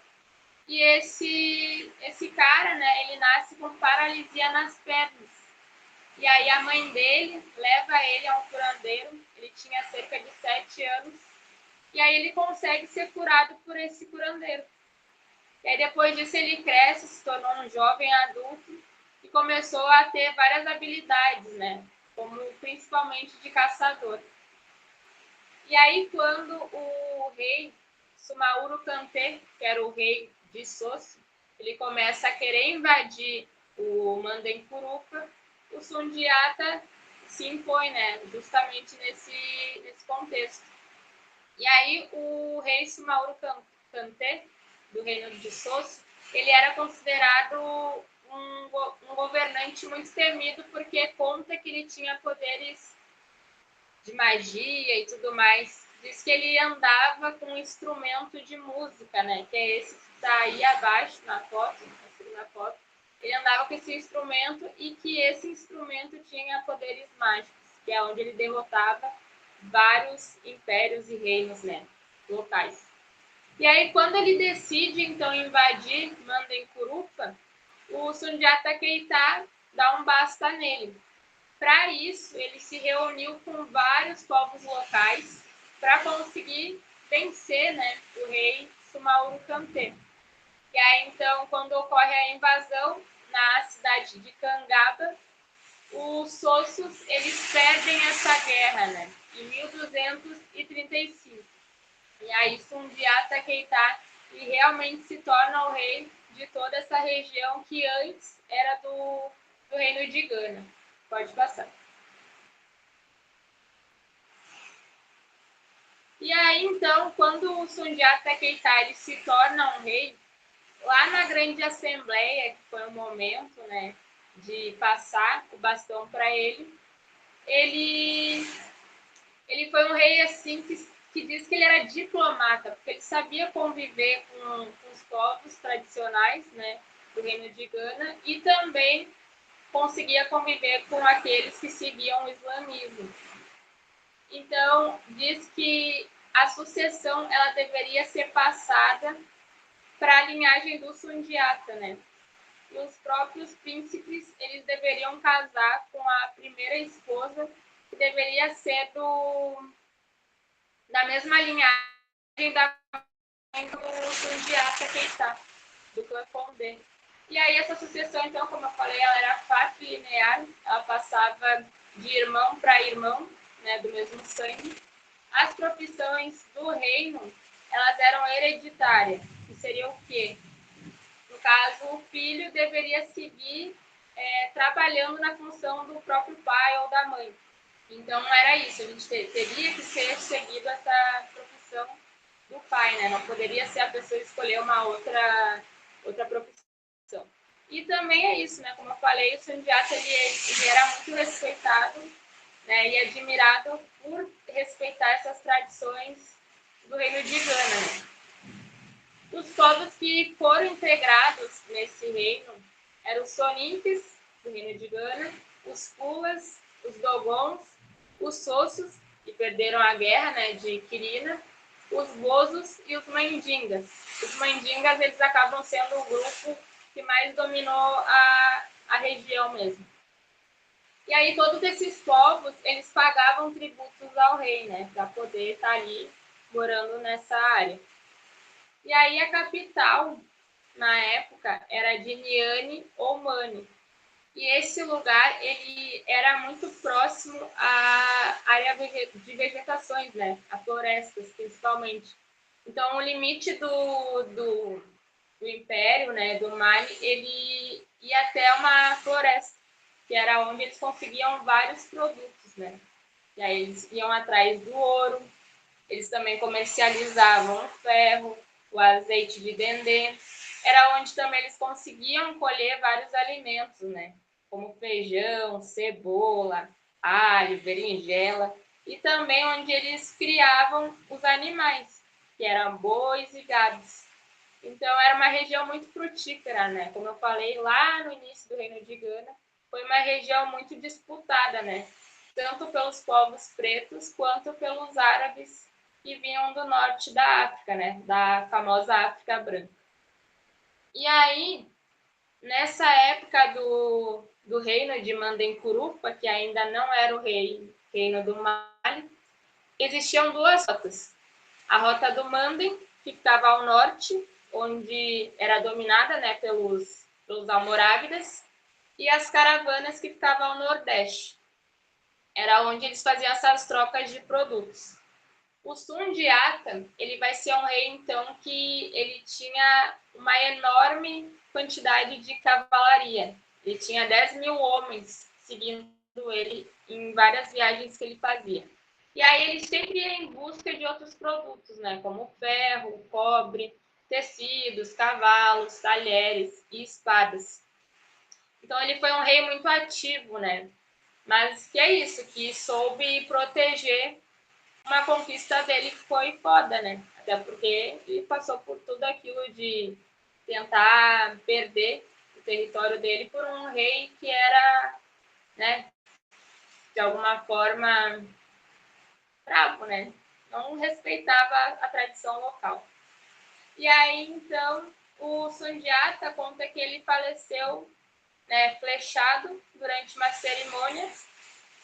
E esse cara, né, ele nasce com paralisia nas pernas. E aí a mãe dele leva ele a um curandeiro, ele tinha cerca de 7 anos, e aí ele consegue ser curado por esse curandeiro. E aí depois disso ele cresce, se tornou um jovem adulto e começou a ter várias habilidades, né, como principalmente de caçador. E aí quando o rei Sumauru Kanté, que era o rei de Sosso, ele começa a querer invadir o Mandencurupa, o Sundiata se impõe, né, justamente nesse contexto. E aí o rei Sumauru Kanté, do reino de Sosso, ele era considerado um governante muito temido, porque conta que ele tinha poderes de magia e tudo mais. Diz que ele andava com um instrumento de música, né? Que é esse que está aí abaixo na foto, na segunda foto. Ele andava com esse instrumento e que esse instrumento tinha poderes mágicos, que é onde ele derrotava vários impérios e reinos, né, locais. E aí, quando ele decide, então, invadir Mandencurupa, o Sundiata Keita dá um basta nele. Para isso, ele se reuniu com vários povos locais para conseguir vencer, né, o rei Sumauru Kanté. E aí, então, quando ocorre a invasão na cidade de Cangaba, os Sossos eles perdem essa guerra, né, em 1235. E aí, Sundiata Keita ele realmente se torna o rei de toda essa região que antes era do reino de Gana. Pode passar. E aí, então, quando o Sundiata Keita ele se torna um rei, lá na Grande Assembleia, que foi um momento, né, de passar o bastão para ele foi um rei assim que diz que ele era diplomata, porque ele sabia conviver com os povos tradicionais, né, do reino de Gana, e também conseguia conviver com aqueles que seguiam o islamismo. Então, diz que a sucessão ela deveria ser passada para a linhagem do Sundiata, né? E os próprios príncipes, eles deveriam casar com a primeira esposa, que deveria ser da mesma linhagem da mãe do Sundiata Keita, do clã Condé. E aí essa sucessão, então, como eu falei, ela era patrilinear, ela passava de irmão para irmão, né, do mesmo sangue. As profissões do reino, elas eram hereditárias, que seria o quê? No caso, o filho deveria seguir trabalhando na função do próprio pai ou da mãe. Então, era isso, a gente teria que ser seguido essa profissão do pai, né? Não poderia ser a pessoa escolher uma outra profissão. E também é isso, né? Como eu falei, o Sundiata ele era muito respeitado, né? E admirado por respeitar essas tradições do reino de Gana, né? Os povos que foram integrados nesse reino eram os Soninkes, do reino de Gana, os Pulas, os Dogons, os Sossos, que perderam a guerra, né, de Quirina, os Bozos e os Mandingas. Os Mandingas, eles acabam sendo o grupo que mais dominou a região mesmo. E aí todos esses povos, eles pagavam tributos ao rei, né, para poder estar ali morando nessa área. E aí a capital, na época, era de Niane ou Mani. E esse lugar, ele era muito próximo à área de vegetações, né? A florestas, principalmente. Então, o limite do império, né, do Mali, ele ia até uma floresta, que era onde eles conseguiam vários produtos, né? E aí eles iam atrás do ouro, eles também comercializavam o ferro, o azeite de dendê. Era onde também eles conseguiam colher vários alimentos, né? Como feijão, cebola, alho, berinjela. E também onde eles criavam os animais, que eram bois e gados. Então, era uma região muito frutífera, né? Como eu falei lá no início do Reino de Gana, foi uma região muito disputada, né? Tanto pelos povos pretos quanto pelos árabes que vinham do norte da África, né? Da famosa África Branca. E aí, nessa época do reino de Mandencurupa, que ainda não era o reino do Mali, existiam duas rotas. A rota do Manden, que ficava ao norte, onde era dominada, né, pelos almorávidas, e as caravanas que ficavam ao nordeste. Era onde eles faziam essas trocas de produtos. O Sundiata, ele vai ser um rei, então, que ele tinha uma enorme quantidade de cavalaria. Ele tinha 10.000 homens seguindo ele em várias viagens que ele fazia. E aí ele sempre ia em busca de outros produtos, né? Como ferro, cobre, tecidos, cavalos, talheres e espadas. Então ele foi um rei muito ativo, né? Mas que é isso, que soube proteger uma conquista dele que foi foda, né? Até porque ele passou por tudo aquilo de tentar perder o território dele por um rei que era, né, de alguma forma bravo, né? Não respeitava a tradição local. E aí, então, o Sundiata conta que ele faleceu, né, flechado durante uma cerimônia.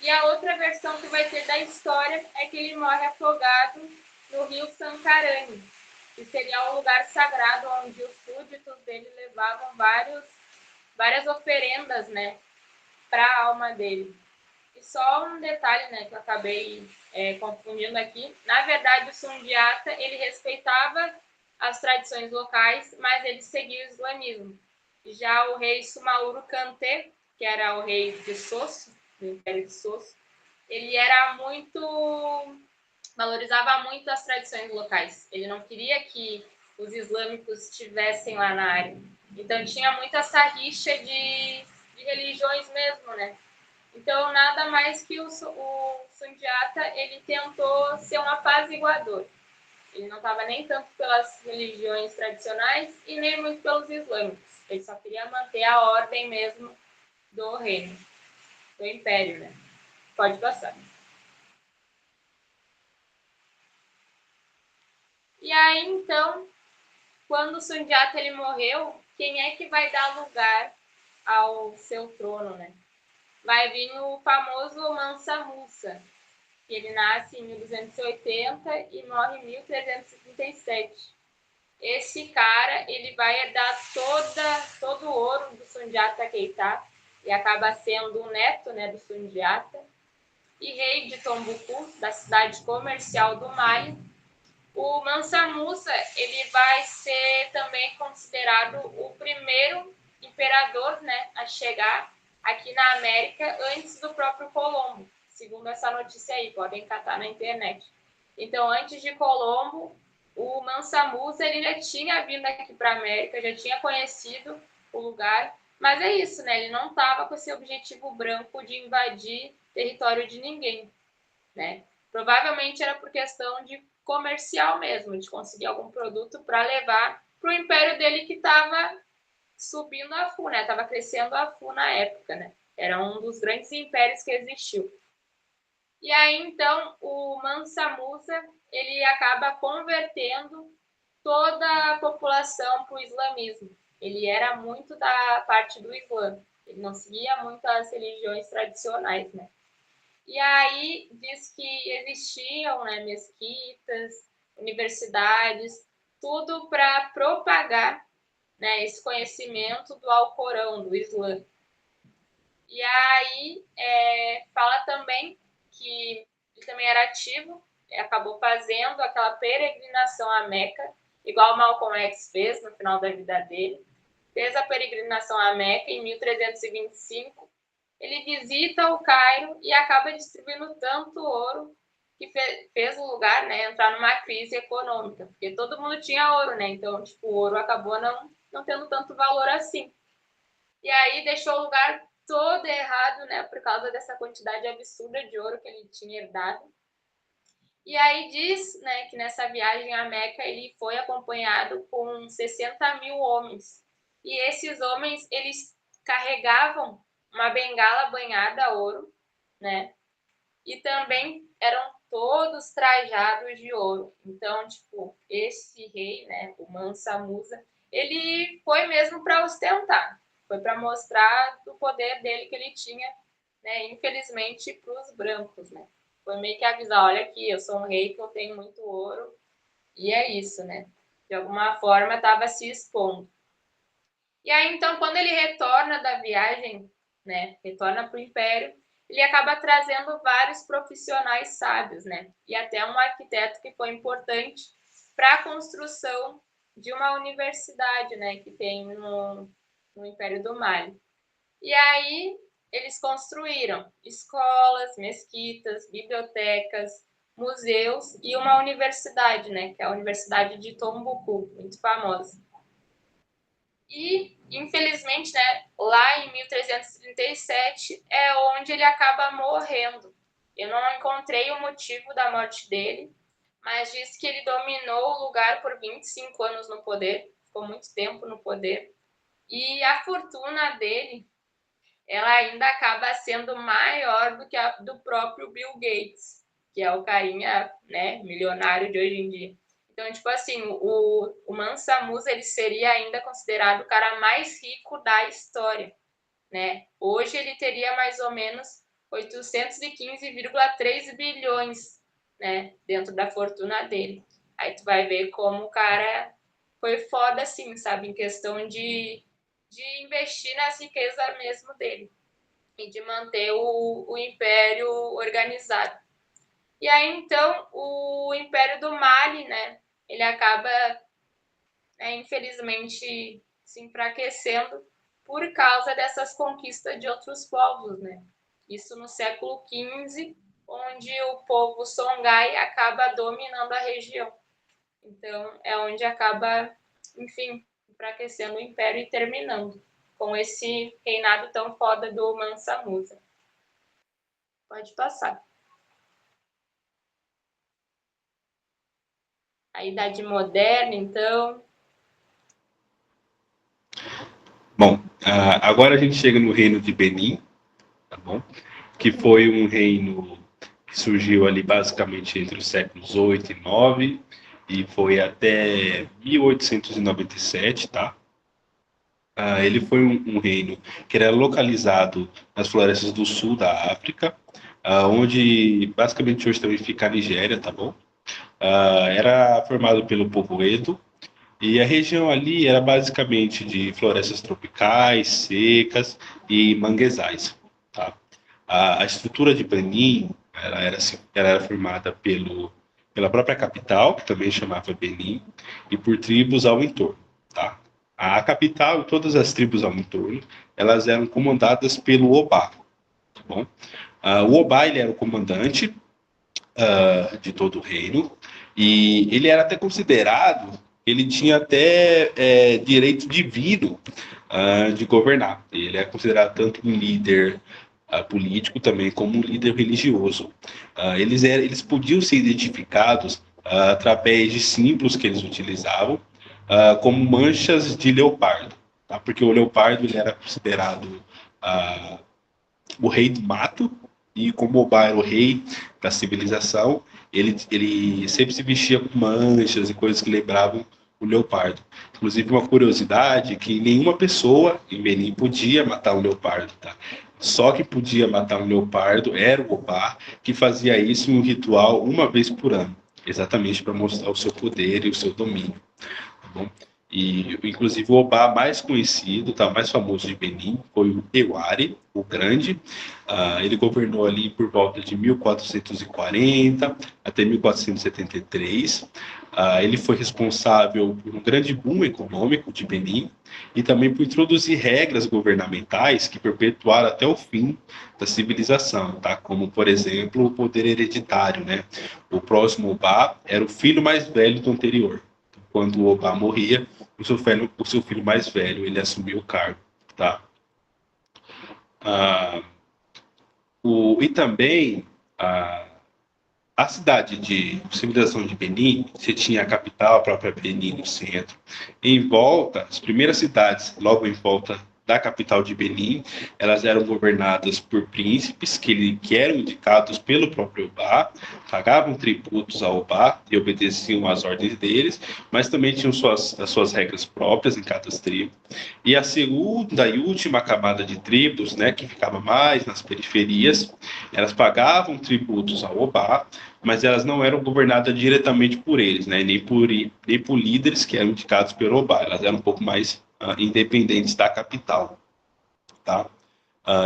E a outra versão que vai ter da história é que ele morre afogado no rio Sankarani, que seria um lugar sagrado onde os súditos dele levavam várias oferendas, né, para a alma dele. E só um detalhe, né, que eu acabei confundindo aqui. Na verdade, o Sundiata, ele respeitava as tradições locais, mas ele seguia o islamismo. Já o rei Sumauru Kante, que era o rei de Sosso, do Império de Sosso, ele era valorizava muito as tradições locais. Ele não queria que os islâmicos estivessem lá na área. Então tinha muita essa rixa de religiões mesmo, né? Então, nada mais que o Sundiata, ele tentou ser um apaziguador. Ele não estava nem tanto pelas religiões tradicionais e nem muito pelos islâmicos. Ele só queria manter a ordem mesmo do reino, do império, né? Pode passar. E aí, então, quando o Sundiata ele morreu, quem é que vai dar lugar ao seu trono, né? Vai vir o famoso Mansa Musa, que ele nasce em 1280 e morre em 1337. Esse cara, ele vai herdar todo o ouro do Sundiata Keita e acaba sendo o neto, né, do Sundiata e rei de Tombuctu, da cidade comercial do Mali. O Mansa Musa, ele vai ser também considerado o primeiro imperador, né, a chegar aqui na América antes do próprio Colombo, segundo essa notícia aí, podem catar na internet. Então, antes de Colombo, o Mansa Musa ele já tinha vindo aqui para a América, já tinha conhecido o lugar, mas é isso, né? Ele não estava com esse objetivo branco de invadir território de ninguém, né? Provavelmente era por questão de comercial mesmo, de conseguir algum produto para levar para o império dele que estava subindo a full, né? Estava crescendo a full na época, né? Era um dos grandes impérios que existiu. E aí, então, o Mansa Musa, ele acaba convertendo toda a população para o islamismo. Ele era muito da parte do Islã. Ele não seguia muito as religiões tradicionais, né? E aí diz que existiam, né, mesquitas, universidades, tudo para propagar, né, esse conhecimento do Alcorão, do Islã. E aí fala também que ele também era ativo, acabou fazendo aquela peregrinação a Meca, igual Malcolm X fez no final da vida dele. Fez a peregrinação a Meca em 1325. Ele visita o Cairo e acaba distribuindo tanto ouro que fez o lugar, né, entrar numa crise econômica, porque todo mundo tinha ouro, né? Então, tipo, o ouro acabou não tendo tanto valor assim. E aí deixou o lugar todo errado, né, por causa dessa quantidade absurda de ouro que ele tinha herdado. E aí diz, né, que nessa viagem a Meca ele foi acompanhado com 60 mil homens. E esses homens, eles carregavam uma bengala banhada a ouro, né? E também eram todos trajados de ouro. Então, tipo, esse rei, né, o Mansa Musa, ele foi mesmo para ostentar. Foi para mostrar do poder dele que ele tinha, né, infelizmente, para os brancos, né? Foi meio que avisar, olha aqui, eu sou um rei que eu tenho muito ouro. E é isso, né? De alguma forma, estava se expondo. E aí, então, quando ele retorna da viagem, né, retorna para o Império, ele acaba trazendo vários profissionais sábios, né? E até um arquiteto que foi importante para a construção de uma universidade, né, que tem no Império do Mali. E aí eles construíram escolas, mesquitas, bibliotecas, museus e uma universidade, né, que é a Universidade de Tombuctu, muito famosa. E, infelizmente, né, lá em 1337 é onde ele acaba morrendo. Eu não encontrei o motivo da morte dele, mas diz que ele dominou o lugar por 25 anos no poder, ficou muito tempo no poder. E a fortuna dele, ela ainda acaba sendo maior do que a do próprio Bill Gates, que é o carinha, né, milionário de hoje em dia. Então, tipo assim, o Mansa Musa, ele seria ainda considerado o cara mais rico da história, né? Hoje ele teria mais ou menos 815,3 bilhões, né, dentro da fortuna dele. Aí tu vai ver como o cara foi foda assim, sabe, em questão de investir nas riquezas mesmo dele e de manter o império organizado. E aí, então, o Império do Mali, né, ele acaba, né, infelizmente, se enfraquecendo por causa dessas conquistas de outros povos, né? Isso no século XV, onde o povo Songhai acaba dominando a região. Então, é onde acaba, enfim, enfraquecendo o império e terminando com esse reinado tão foda do Mansa Musa. Pode passar. A Idade Moderna, então. Bom, agora a gente chega no reino de Benin, tá bom? Que foi um reino que surgiu ali basicamente entre os séculos 8 e 9 e foi até 1897, tá? Ele foi um reino que era localizado nas florestas do sul da África, onde basicamente hoje também fica a Nigéria, tá bom? Era formado pelo povo Edo, e a região ali era basicamente de florestas tropicais, secas e manguezais, tá? A estrutura de Benin, ela era formada pela própria capital, que também chamava Benin, e por tribos ao entorno, tá? A capital e todas as tribos ao entorno, elas eram comandadas pelo Obá, tá bom? O Obá, ele era o comandante de todo o reino, E ele era até considerado, ele tinha até direito divino de governar. Ele é considerado tanto um líder político também como um líder religioso. Eles podiam ser identificados através de símbolos que eles utilizavam, como manchas de leopardo, tá? Porque o leopardo ele era considerado o rei do mato, e como Obá era o rei da civilização, ele sempre se vestia com manchas e coisas que lembravam o leopardo. Inclusive, uma curiosidade é que nenhuma pessoa em Benin podia matar um leopardo, tá? Só que podia matar um leopardo era o Obá, que fazia isso em um ritual uma vez por ano, exatamente para mostrar o seu poder e o seu domínio. Tá bom? E, inclusive, o Obá mais conhecido, tá, mais famoso de Benin, foi o Ewari, o Grande. Ele governou ali por volta de 1440 até 1473. Ele foi responsável por um grande boom econômico de Benin e também por introduzir regras governamentais que perpetuaram até o fim da civilização, tá? Como, por exemplo, o poder hereditário, né? O próximo Obá era o filho mais velho do anterior. Quando o Obá morria, o seu filho mais velho, ele assumiu o cargo, tá? E também a cidade de civilização de Benin, você tinha a capital, a própria Benin no centro. Em volta, as primeiras cidades, logo em volta da capital de Benin, elas eram governadas por príncipes que eram indicados pelo próprio Obá, pagavam tributos ao Obá e obedeciam às ordens deles, mas também tinham as suas regras próprias em cada tribo. E a segunda e última camada de tribos, né, que ficava mais nas periferias, elas pagavam tributos ao Obá, mas elas não eram governadas diretamente por eles, né, nem por líderes que eram indicados pelo Obá. Elas eram um pouco mais independentes da capital, tá?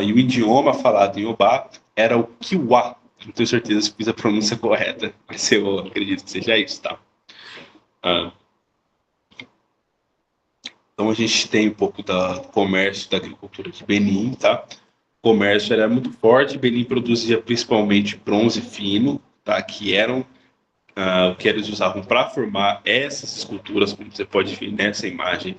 E o idioma falado em Obá era o Kiwa. Não tenho certeza se fiz a pronúncia correta, mas eu acredito que seja isso, tá? Então a gente tem um pouco do comércio, da agricultura de Benin, tá? O comércio era muito forte, Benin produzia principalmente bronze fino, tá? Que eram o que eles usavam para formar essas esculturas, como você pode ver nessa imagem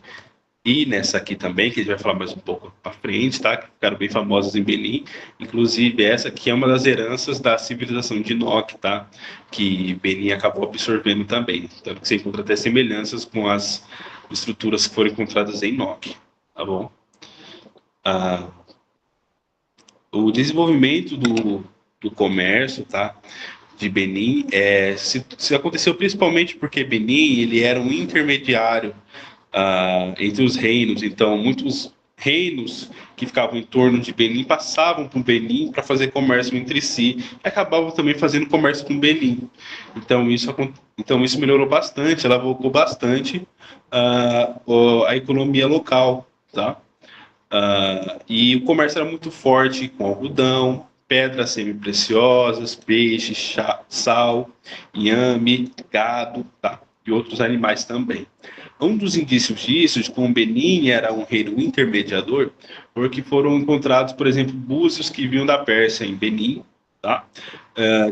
e nessa aqui também, que a gente vai falar mais um pouco para frente, tá? Que ficaram bem famosas em Benin. Inclusive, essa aqui é uma das heranças da civilização de Enoque, tá? Que Benin acabou absorvendo também. Tanto que você encontra até semelhanças com as estruturas que foram encontradas em Enoque, tá bom? O desenvolvimento do comércio, tá? De Benin se aconteceu principalmente porque Benin ele era um intermediário entre os reinos. Então muitos reinos que ficavam em torno de Benin passavam por Benin para fazer comércio entre si e acabavam também fazendo comércio com Benin. Então isso melhorou bastante, alavancou bastante a economia local, tá? E o comércio era muito forte com algodão, pedras semi-preciosas, peixe, sal, inhame, gado, tá? E outros animais também. Um dos indícios disso, de como Benin era um reino intermediador, foi que foram encontrados, por exemplo, búzios que vinham da Pérsia em Benin, tá?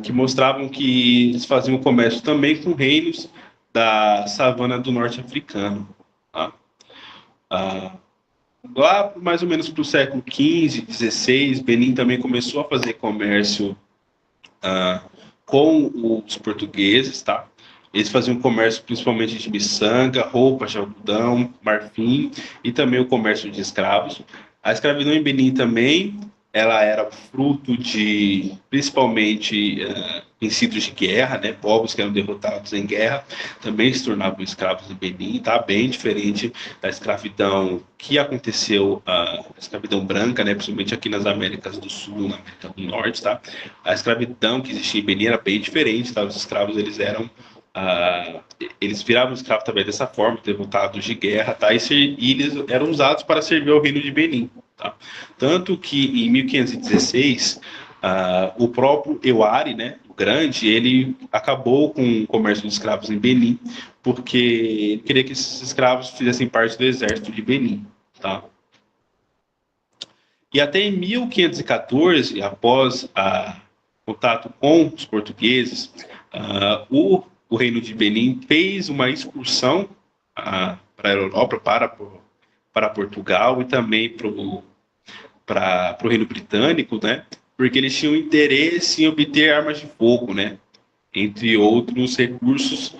Que mostravam que eles faziam comércio também com reinos da savana do norte africano, tá? Lá mais ou menos para o século XV, XVI, Benin também começou a fazer comércio com os portugueses, tá? Eles faziam comércio principalmente de miçanga, roupas de algodão, marfim e também o comércio de escravos. A escravidão em Benin também, ela era fruto de, principalmente, vencidos de guerra, né? Povos que eram derrotados em guerra também se tornavam escravos em Benin, tá? Bem diferente da escravidão que aconteceu, a escravidão branca, né? Principalmente aqui nas Américas do Sul, na América do Norte, tá? A escravidão que existia em Benin era bem diferente, tá? Os escravos, eles viravam escravos também dessa forma, derrotados de guerra, tá? E eles eram usados para servir ao reino de Benin, tá? Tanto que em 1516 o próprio Ewari, né, o Grande, ele acabou com o comércio de escravos em Benin, porque ele queria que esses escravos fizessem parte do exército de Benin, tá? E até em 1514, após contato com os portugueses, o o Reino de Benin fez uma excursão para a Europa, para Portugal e também para o Reino Britânico, né? Porque eles tinham interesse em obter armas de fogo, né? Entre outros recursos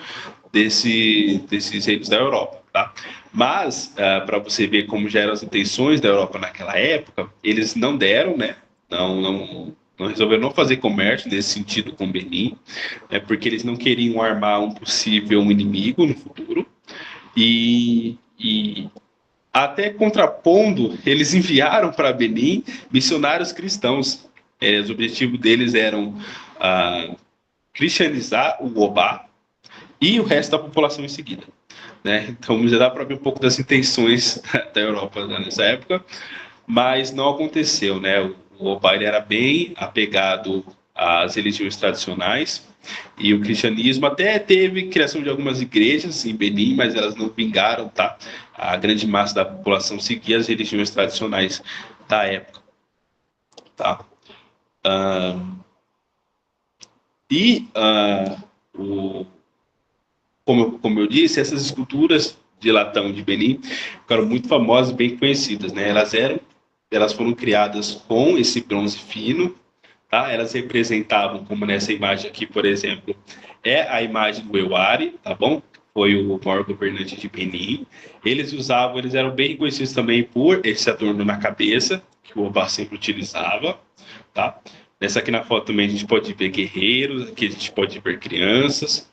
desses reinos da Europa, tá? Mas, para você ver como já eram as intenções da Europa naquela época, eles não deram, né? Não resolveram não fazer comércio nesse sentido com Benin, né? Porque eles não queriam armar um possível inimigo no futuro. E até contrapondo, eles enviaram para Benin missionários cristãos. Os objetivos deles eram cristianizar o Obá e o resto da população em seguida. Né? Então já dá para ver um pouco das intenções da Europa nessa época, mas não aconteceu. Né? O Obá era bem apegado às religiões tradicionais, e o cristianismo até teve criação de algumas igrejas em Benin, mas elas não vingaram, tá? A grande massa da população seguia as religiões tradicionais da época, tá? E o, como eu disse, essas esculturas de latão de Benin ficaram muito famosas e bem conhecidas, né? Elas foram criadas com esse bronze fino, tá? Elas representavam, como nessa imagem aqui, por exemplo, é a imagem do Ewari, tá bom? Foi o maior governante de Benin. Eles eram bem conhecidos também por esse adorno na cabeça, que o Obá sempre utilizava, tá? Nessa aqui na foto também a gente pode ver guerreiros, aqui a gente pode ver crianças.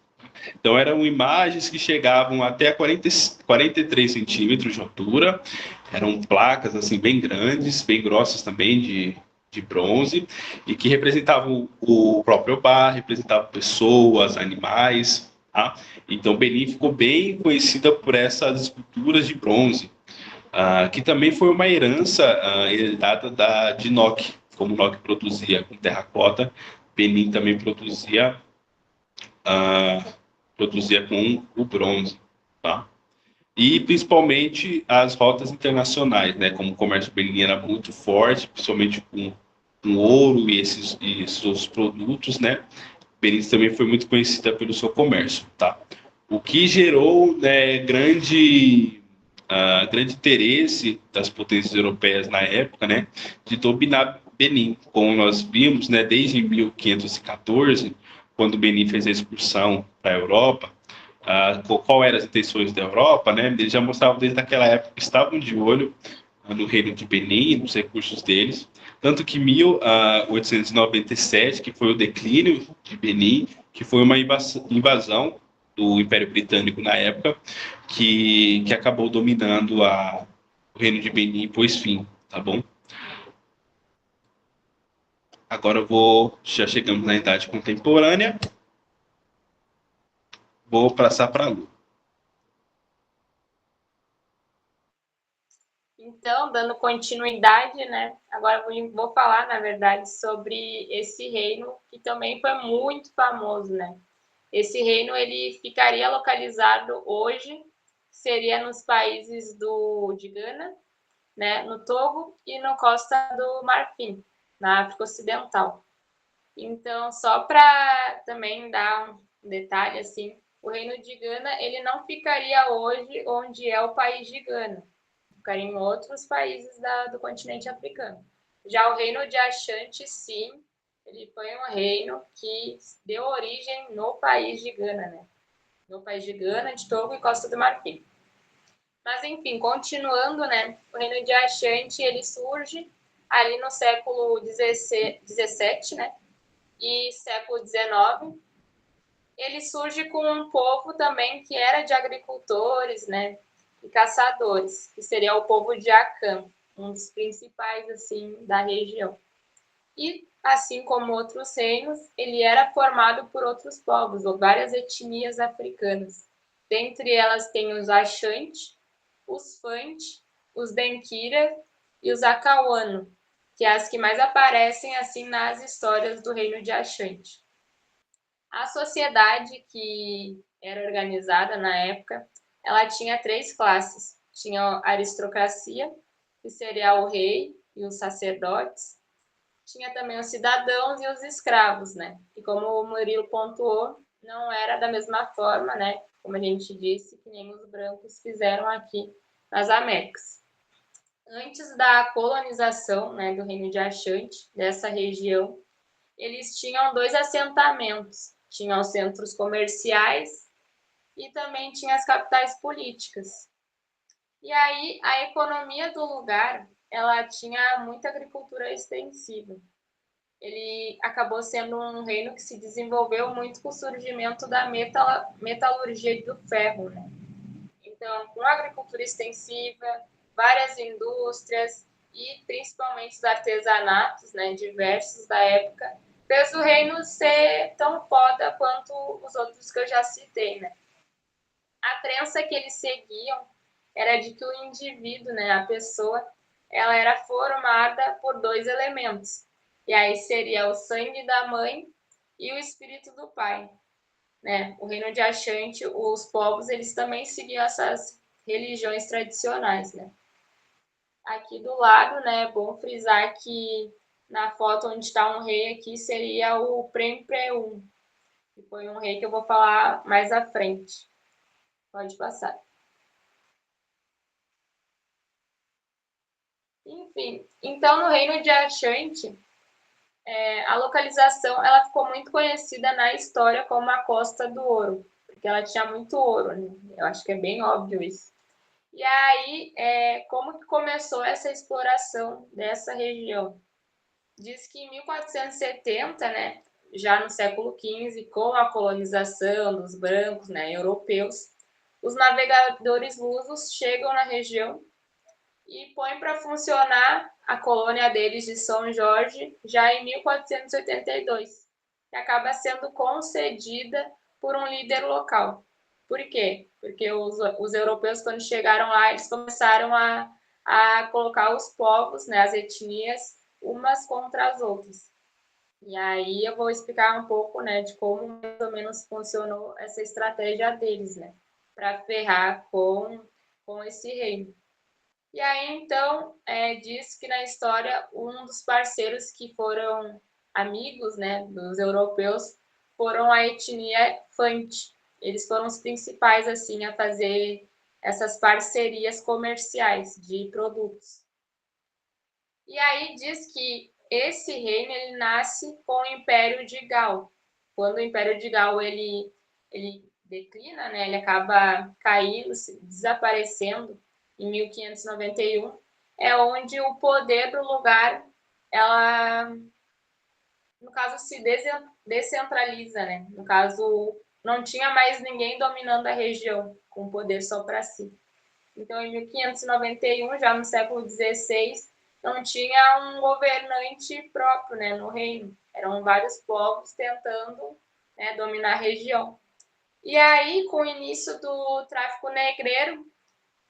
Então eram imagens que chegavam até 43 centímetros de altura, eram placas assim bem grandes, bem grossas também de bronze, e que representavam o próprio bar, representavam pessoas, animais. Tá? Então Benin ficou bem conhecida por essas esculturas de bronze, que também foi uma herança herdada de Nock. Como Nock produzia com terracota, Benin também produzia com o bronze, tá? E principalmente as rotas internacionais, né? Como o comércio benin era muito forte, principalmente com ouro e seus produtos, né? Benin também foi muito conhecida pelo seu comércio, tá? O que gerou, né, grande interesse das potências europeias na época, né, de dominar Benin, como nós vimos, né, desde 1514, quando Benin fez a excursão para a Europa. Qual eram as intenções da Europa, né? Eles já mostravam desde aquela época que estavam de olho no reino de Benin, nos recursos deles, tanto que 1897, que foi o declínio de Benin, que foi uma invasão do Império Britânico na época, que acabou dominando o reino de Benin e pôs fim, tá bom? Agora já chegamos na idade contemporânea, vou passar para a Lu. Então, dando continuidade, né? Agora vou falar, na verdade, sobre esse reino que também foi muito famoso, né? Esse reino ele ficaria localizado hoje, seria nos países de Gana, né? No Togo e na Costa do Marfim, na África Ocidental. Então, só para também dar um detalhe assim, o reino de Gana ele não ficaria hoje onde é o país de Gana, ficaria em outros países do continente africano. Já o reino de Ashanti, sim, ele foi um reino que deu origem no país de Gana, né? No país de Gana, de Togo e Costa do Marfim. Mas, enfim, continuando, né? O reino de Ashanti, ele surge ali no século XVII, né? E século XIX. Ele surge com um povo também que era de agricultores, né? E caçadores, que seria o povo de Akan, um dos principais, assim, da região. E, assim como outros reinos, ele era formado por outros povos, ou várias etnias africanas. Dentre elas tem os Ashanti, os Fanti, os Denkira e os Akawano, que é as que mais aparecem assim nas histórias do reino de Ashanti. A sociedade que era organizada na época, ela tinha três classes. Tinha a aristocracia, que seria o rei e os sacerdotes. Tinha também os cidadãos e os escravos, né? E como o Murilo pontuou, não era da mesma forma, né? Como a gente disse, que nem os brancos fizeram aqui nas Américas. Antes da colonização, né, do Reino de Achante, dessa região, eles tinham 2 assentamentos. Tinham os centros comerciais e também tinha as capitais políticas. E aí a economia do lugar, ela tinha muita agricultura extensiva. Ele acabou sendo um reino que se desenvolveu muito com o surgimento da metalurgia do ferro, né? Então, com agricultura extensiva, várias indústrias e principalmente os artesanatos, né, diversos da época, fez o reino ser tão foda quanto os outros que eu já citei, né? A crença que eles seguiam era de que o indivíduo, né, a pessoa, ela era formada por 2 elementos. E aí seria o sangue da mãe e o espírito do pai, né? O reino de Achante, os povos, eles também seguiam essas religiões tradicionais, né? Aqui do lado, né, é bom frisar que na foto onde está um rei aqui seria o Prempreum, que foi um rei que eu vou falar mais à frente. Pode passar. Enfim, então no reino de Achante, a localização ela ficou muito conhecida na história como a Costa do Ouro, porque ela tinha muito ouro, né? Eu acho que é bem óbvio isso. E aí, como que começou essa exploração dessa região? Diz que em 1470, né, já no século XV, com a colonização dos brancos, né, europeus, os navegadores lusos chegam na região e põem para funcionar a colônia deles de São Jorge já em 1482, que acaba sendo concedida por um líder local. Por quê? Porque os europeus, quando chegaram lá, eles começaram a colocar os povos, né, as etnias, umas contra as outras. E aí eu vou explicar um pouco, né, de como mais ou menos funcionou essa estratégia deles, né, para ferrar com esse reino. E aí, então, diz que na história, um dos parceiros que foram amigos, né, dos europeus, foram a etnia Fante. Eles foram os principais, assim, a fazer essas parcerias comerciais de produtos. E aí diz que esse reino, ele nasce com o Império de Gal. Quando o Império de Gal, ele declina, né, ele acaba caindo, desaparecendo, em 1591, é onde o poder do lugar, ela, no caso, se descentraliza, né? No caso, não tinha mais ninguém dominando a região, com poder só para si. Então, em 1591, já no século XVI, não tinha um governante próprio, né, no reino. Eram vários povos tentando, né, dominar a região. E aí, com o início do tráfico negreiro,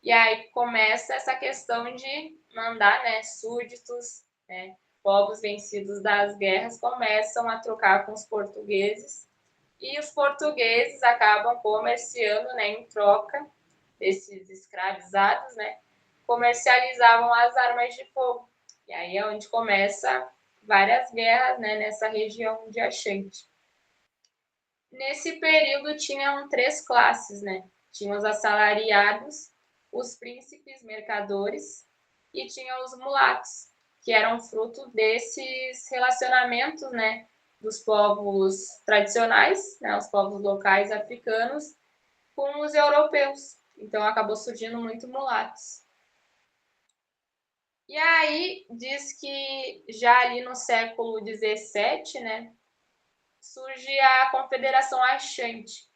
e aí começa essa questão de mandar, né, súditos, né, povos vencidos das guerras começam a trocar com os portugueses e os portugueses acabam comerciando, né, em troca desses escravizados, né, comercializavam as armas de fogo. E aí é onde começa várias guerras, né, nessa região de Achante. Nesse período tinham 3 classes, né? Tinha os assalariados, os príncipes mercadores e tinha os mulatos, que eram fruto desses relacionamentos, né, dos povos tradicionais, né, os povos locais africanos, com os europeus. Então acabou surgindo muito mulatos. E aí diz que já ali no século XVII, né, surge a Confederação Achante,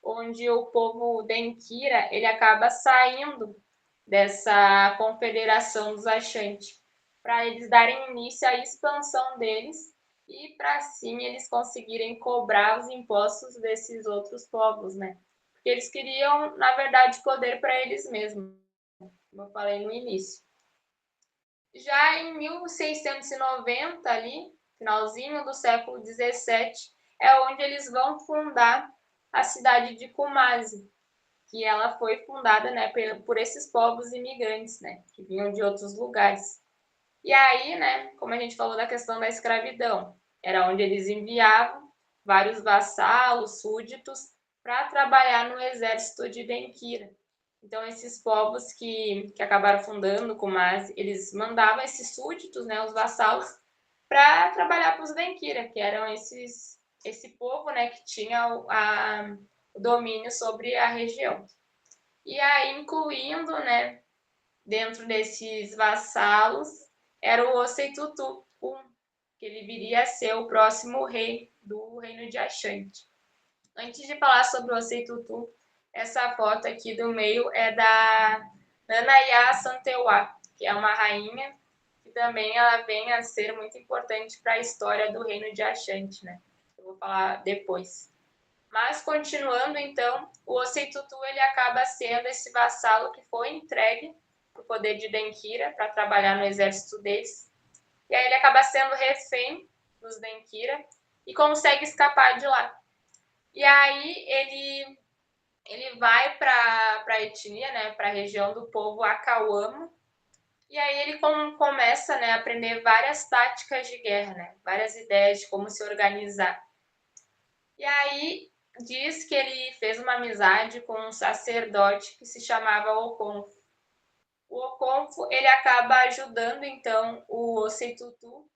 onde o povo Denquira ele acaba saindo dessa confederação dos Achante, para eles darem início à expansão deles e para assim eles conseguirem cobrar os impostos desses outros povos, né? Porque eles queriam, na verdade, poder para eles mesmos, como eu falei no início. Já em 1690, ali, finalzinho do século XVII, é onde eles vão fundar a cidade de Kumasi, que ela foi fundada, né, por esses povos imigrantes, né, que vinham de outros lugares. E aí, né, como a gente falou da questão da escravidão, era onde eles enviavam vários vassalos, súditos, para trabalhar no exército de Denkyira. Então, esses povos que acabaram fundando o Kumasi, eles mandavam esses súditos, né, os vassalos, para trabalhar para os Denkyira, que eram esse povo, né, que tinha o domínio sobre a região. E aí, incluindo, né, dentro desses vassalos, era o Osei Tutu, que ele viria a ser o próximo rei do reino de Ashanti. Antes de falar sobre o Osei Tutu, essa foto aqui do meio é da Nanaya Santewa, que é uma rainha que também ela vem a ser muito importante para a história do reino de Ashanti, né? Eu vou falar depois. Mas continuando, então, o Osei Tutu ele acaba sendo esse vassalo que foi entregue para o poder de Denkyira para trabalhar no exército deles. E aí ele acaba sendo refém dos Denkyira e consegue escapar de lá. E aí ele vai para a etnia, né, para a região do povo Akawama. E aí ele começa, né, a aprender várias táticas de guerra, né, várias ideias de como se organizar. E aí diz que ele fez uma amizade com um sacerdote que se chamava Okonfo. O Okonfo ele acaba ajudando então o Osei Tutu,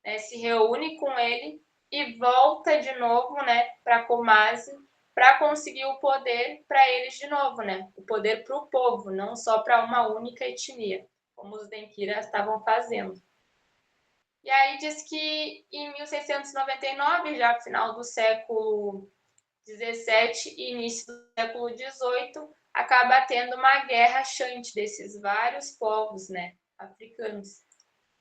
né, se reúne com ele e volta de novo, né, para Kumasi para conseguir o poder para eles de novo, né? O poder para o povo, não só para uma única etnia, como os Denkyira estavam fazendo. E aí diz que em 1699, já final do século 17 e início do século 18, acaba tendo uma guerra Ashanti desses vários povos, né, africanos.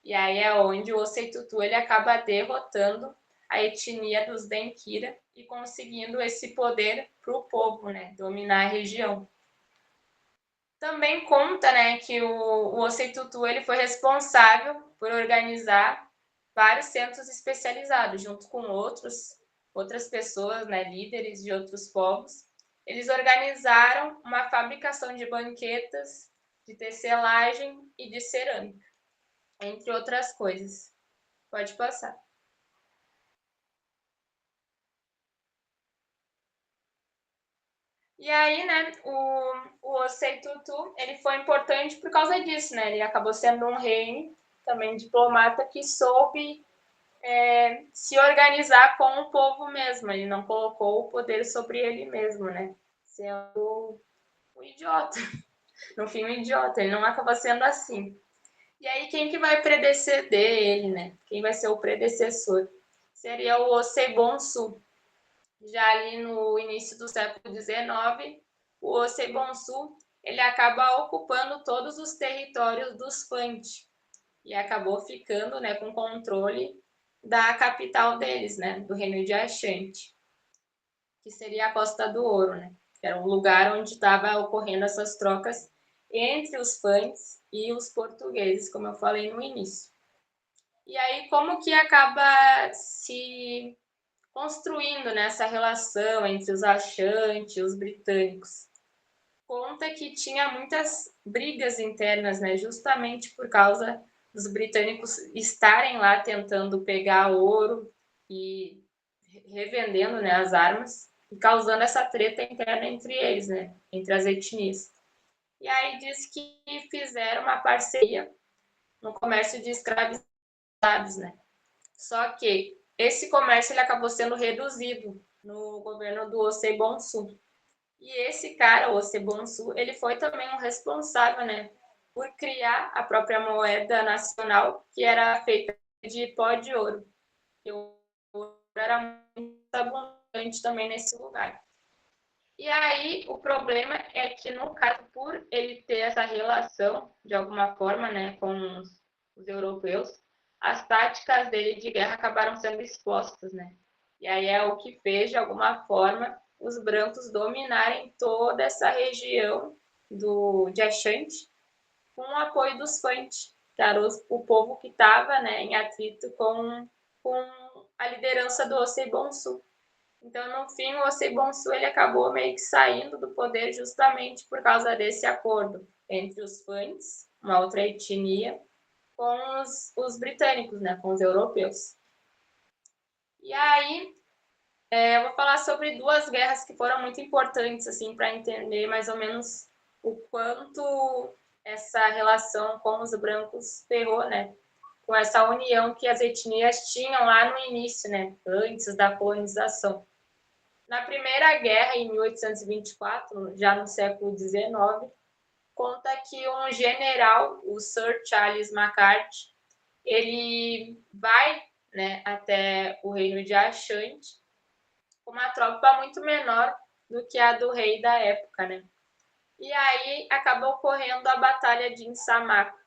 E aí é onde o Osei Tutu ele acaba derrotando a etnia dos Denkyira e conseguindo esse poder para o povo, né, dominar a região. Também conta, né, que o Osei Tutu ele foi responsável por organizar vários centros especializados, junto com outras pessoas, né, líderes de outros povos. Eles organizaram uma fabricação de banquetas, de tecelagem e de cerâmica, entre outras coisas. Pode passar. E aí, né, o Osei Tutu, ele foi importante por causa disso, né? Ele acabou sendo um rei, também diplomata, que soube se organizar com o povo mesmo. Ele não colocou o poder sobre ele mesmo, né? Sendo um idiota. No fim, um idiota. Ele não acaba sendo assim. E aí, quem que vai predeceder ele, né? Quem vai ser o predecessor? Seria o Osei Bonsu. Já ali no início do século XIX, o Osei Bonsu ele acaba ocupando todos os territórios dos Fanti e acabou ficando, né, com controle da capital deles, né, do reino de Ashanti, que seria a Costa do Ouro, né, que era um lugar onde estava ocorrendo essas trocas entre os Fantis e os portugueses, como eu falei no início. E aí, como que acaba se construindo nessa relação entre os Ashanti e os britânicos? Conta que tinha muitas brigas internas, né, justamente por causa dos britânicos estarem lá tentando pegar ouro e revendendo, né, as armas e causando essa treta interna entre eles, né, entre as etnias. E aí diz que fizeram uma parceria no comércio de escravizados, né? Só que esse comércio ele acabou sendo reduzido no governo do Osei Bonsu. E esse cara, o Osei Bonsu, ele foi também um responsável, né, por criar a própria moeda nacional, que era feita de pó de ouro. E o ouro era muito abundante também nesse lugar. E aí, o problema é que, no caso, por ele ter essa relação, de alguma forma, né, com os europeus, as táticas dele de guerra acabaram sendo expostas, né? E aí é o que fez, de alguma forma, os brancos dominarem toda essa região de Ashanti, com o apoio dos Fanti, que era o povo que estava, né, em atrito com a liderança do Osei Bonsu. Então, no fim, o Osei Bonsu ele acabou meio que saindo do poder justamente por causa desse acordo entre os Fantis, uma outra etnia, com os britânicos, né, com os europeus. E aí, Eu vou falar sobre duas guerras que foram muito importantes, assim, para entender mais ou menos o quanto essa relação com os brancos ferrou, né? Com essa união que as etnias tinham lá no início, né? Antes da colonização. Na Primeira Guerra, em 1824, já no século XIX, conta que um general, o Sir Charles Macartney, ele vai, né, até o reino de Ashanti com uma tropa muito menor do que a do rei da época, né? E aí acabou ocorrendo a Batalha de Insamaco,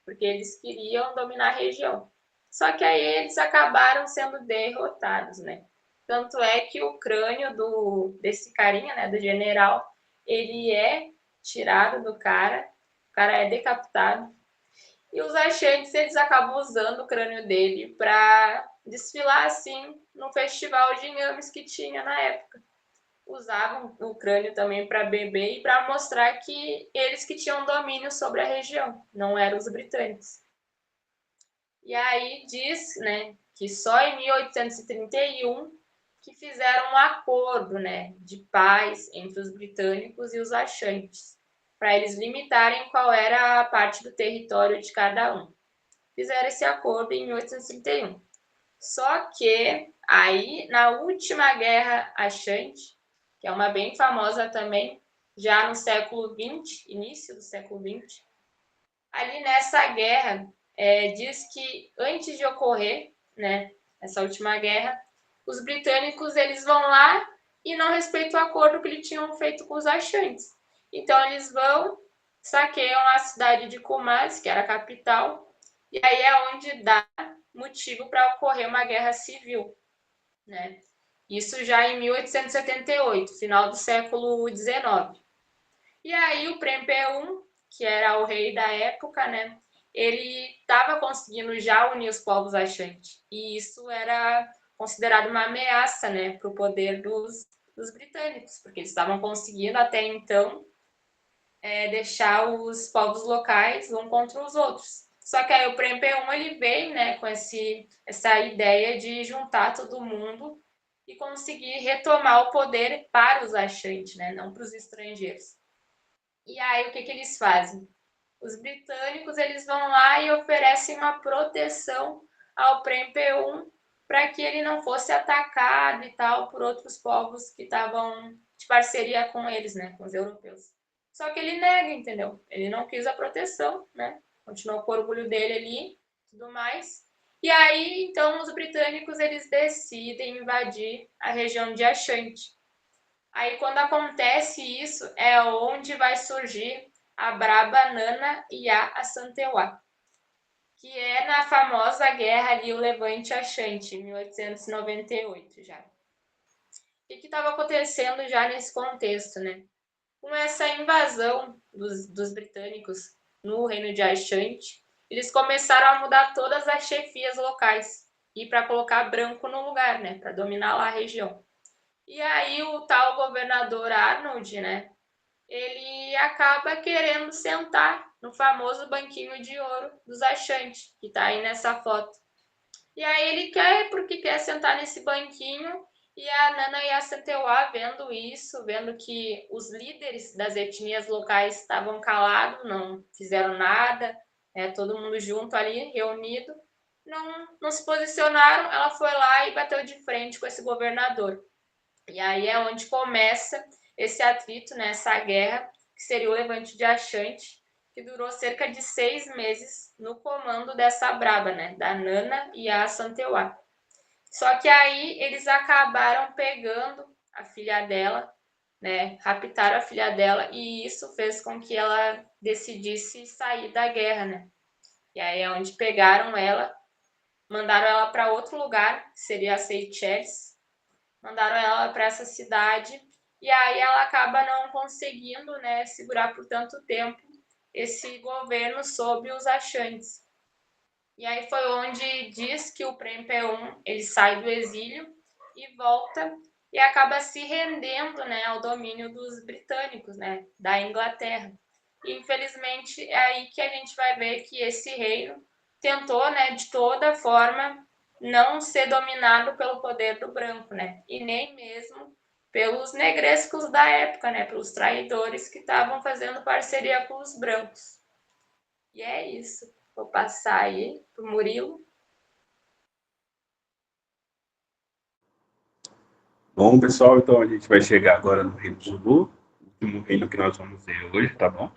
porque eles queriam dominar a região. Só que aí eles acabaram sendo derrotados, né? Tanto é que o crânio desse carinha, né, do general, ele é tirado do cara, o cara é decapitado. E os achantes, eles acabam usando o crânio dele para desfilar, assim, no festival de inhames que tinha na época. Usavam o crânio também para beber e para mostrar que eles que tinham domínio sobre a região, não eram os britânicos. E aí diz, né, que só em 1831 que fizeram um acordo, né, de paz entre os britânicos e os achantes, para eles limitarem qual era a parte do território de cada um. Fizeram esse acordo em 1831. Só que aí, na última guerra Achante, que é uma bem famosa também, já no século XX, início do século XX, ali nessa guerra, diz que antes de ocorrer, né, essa última guerra, os britânicos eles vão lá e não respeitam o acordo que eles tinham feito com os achantes. Então eles vão, saqueiam a cidade de Kumasi, que era a capital, e aí é onde dá motivo para ocorrer uma guerra civil, né? Isso já em 1878, final do século XIX. E aí o Prempeh que era o rei da época, né? Ele estava conseguindo já unir os povos achantes. E isso era considerado uma ameaça, né, para o poder dos britânicos, porque eles estavam conseguindo até então deixar os povos locais um contra os outros. Só que aí o Prempeh ele veio, né, com essa ideia de juntar todo mundo e conseguir retomar o poder para os achantes, né, não para os estrangeiros. E aí o que eles fazem? Os britânicos eles vão lá e oferecem uma proteção ao Prempeh para que ele não fosse atacado e tal por outros povos que estavam de parceria com eles, né, com os europeus. Só que ele nega, entendeu? Ele não quis a proteção, né? Continuou com o orgulho dele ali, tudo mais. E aí, então, os britânicos eles decidem invadir a região de Ashanti. Aí, quando acontece isso, é onde vai surgir a Braba Nana e a Assantewa, que é na famosa guerra ali, o Levante Achante, em 1898 já. O que estava acontecendo já nesse contexto, né? Com essa invasão dos britânicos no reino de Ashanti, eles começaram a mudar todas as chefias locais e para colocar branco no lugar, né? Para dominar lá a região. E aí o tal governador Arnold, né? Ele acaba querendo sentar no famoso banquinho de ouro dos Ashanti, que está aí nessa foto. E aí ele quer, porque quer sentar nesse banquinho, e a Nana e a Santewa vendo isso, vendo que os líderes das etnias locais estavam calados, não fizeram nada, todo mundo junto ali, reunido, não se posicionaram, ela foi lá e bateu de frente com esse governador. E aí é onde começa esse atrito, né, essa guerra, que seria o Levante de Achante, que durou cerca de 6 meses no comando dessa braba, né, da Nana e a Santewa. Só que aí eles acabaram pegando a filha dela, né, raptaram a filha dela, e isso fez com que ela decidisse sair da guerra, né. E aí é onde pegaram ela, mandaram ela para outro lugar, que seria a Seychelles, mandaram ela para essa cidade, e aí ela acaba não conseguindo, né, segurar por tanto tempo esse governo sobre os achantes. E aí foi onde diz que o Prempeh ele sai do exílio e volta e acaba se rendendo, né, ao domínio dos britânicos, né, da Inglaterra. E infelizmente é aí que a gente vai ver que esse reino tentou, né, de toda forma não ser dominado pelo poder do branco, né? E nem mesmo pelos negrescos da época, né? Pelos traidores que estavam fazendo parceria com os brancos. E é isso. Vou passar aí pro Murilo. Bom, pessoal, então a gente vai chegar agora no Reino Zulu, o último reino que nós vamos ver hoje, tá bom?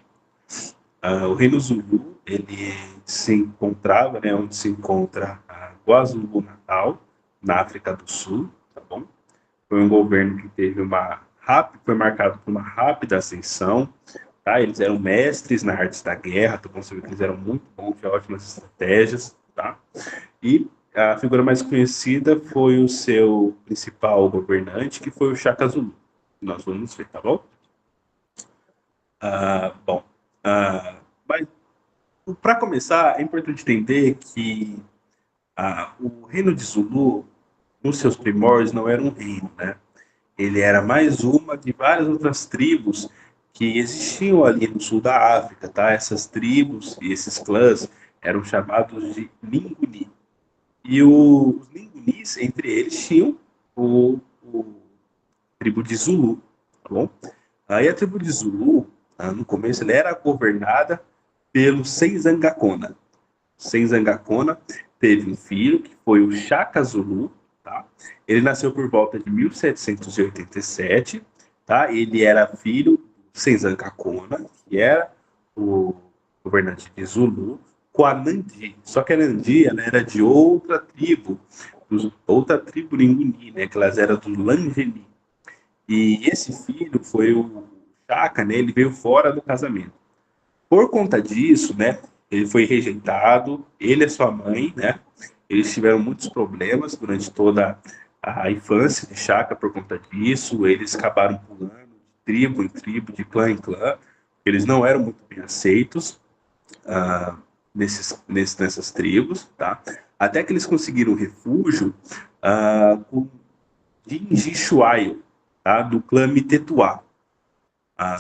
O Reino Zulu, ele se encontrava, né, onde se encontra a KwaZulu-Natal, na África do Sul, tá bom? Foi um governo que teve foi marcado por uma rápida ascensão, tá? Eles eram mestres na arte da guerra, tu consegue ver que eles eram muito bons, tinham ótimas estratégias, tá? E a figura mais conhecida foi o seu principal governante, que foi o Shaka Zulu. Nós vamos ver, tá bom? Bom, mas para começar, é importante entender que o reino de Zulu, nos seus primórdios, não era um reino, né? Ele era mais uma de várias outras tribos que existiam ali no sul da África, tá? Essas tribos e esses clãs eram chamados de Linguni. E os Lingunis, entre eles, tinham o tribo de Zulu, tá bom? Aí a tribo de Zulu, no começo, ela era governada pelo Senzangacona. Senzangacona teve um filho, que foi o Shaka Zulu, tá? Ele nasceu por volta de 1787, tá? Ele era filho do Senzangacona, que era o governante de Zulu, com a Nandi. Só que a Nandi, ela era de outra tribo Linguni, né? Que elas eram do Langeni. E esse filho foi o Shaka, né? Ele veio fora do casamento. Por conta disso, né? Ele foi rejeitado, ele e sua mãe, né? Eles tiveram muitos problemas durante toda a infância de Shaka por conta disso. Eles acabaram pulando de tribo em tribo, de clã em clã. Eles não eram muito bem aceitos nessas tribos, tá? Até que eles conseguiram refúgio com Jinji Shuaio, tá? Do clã Mitetuá.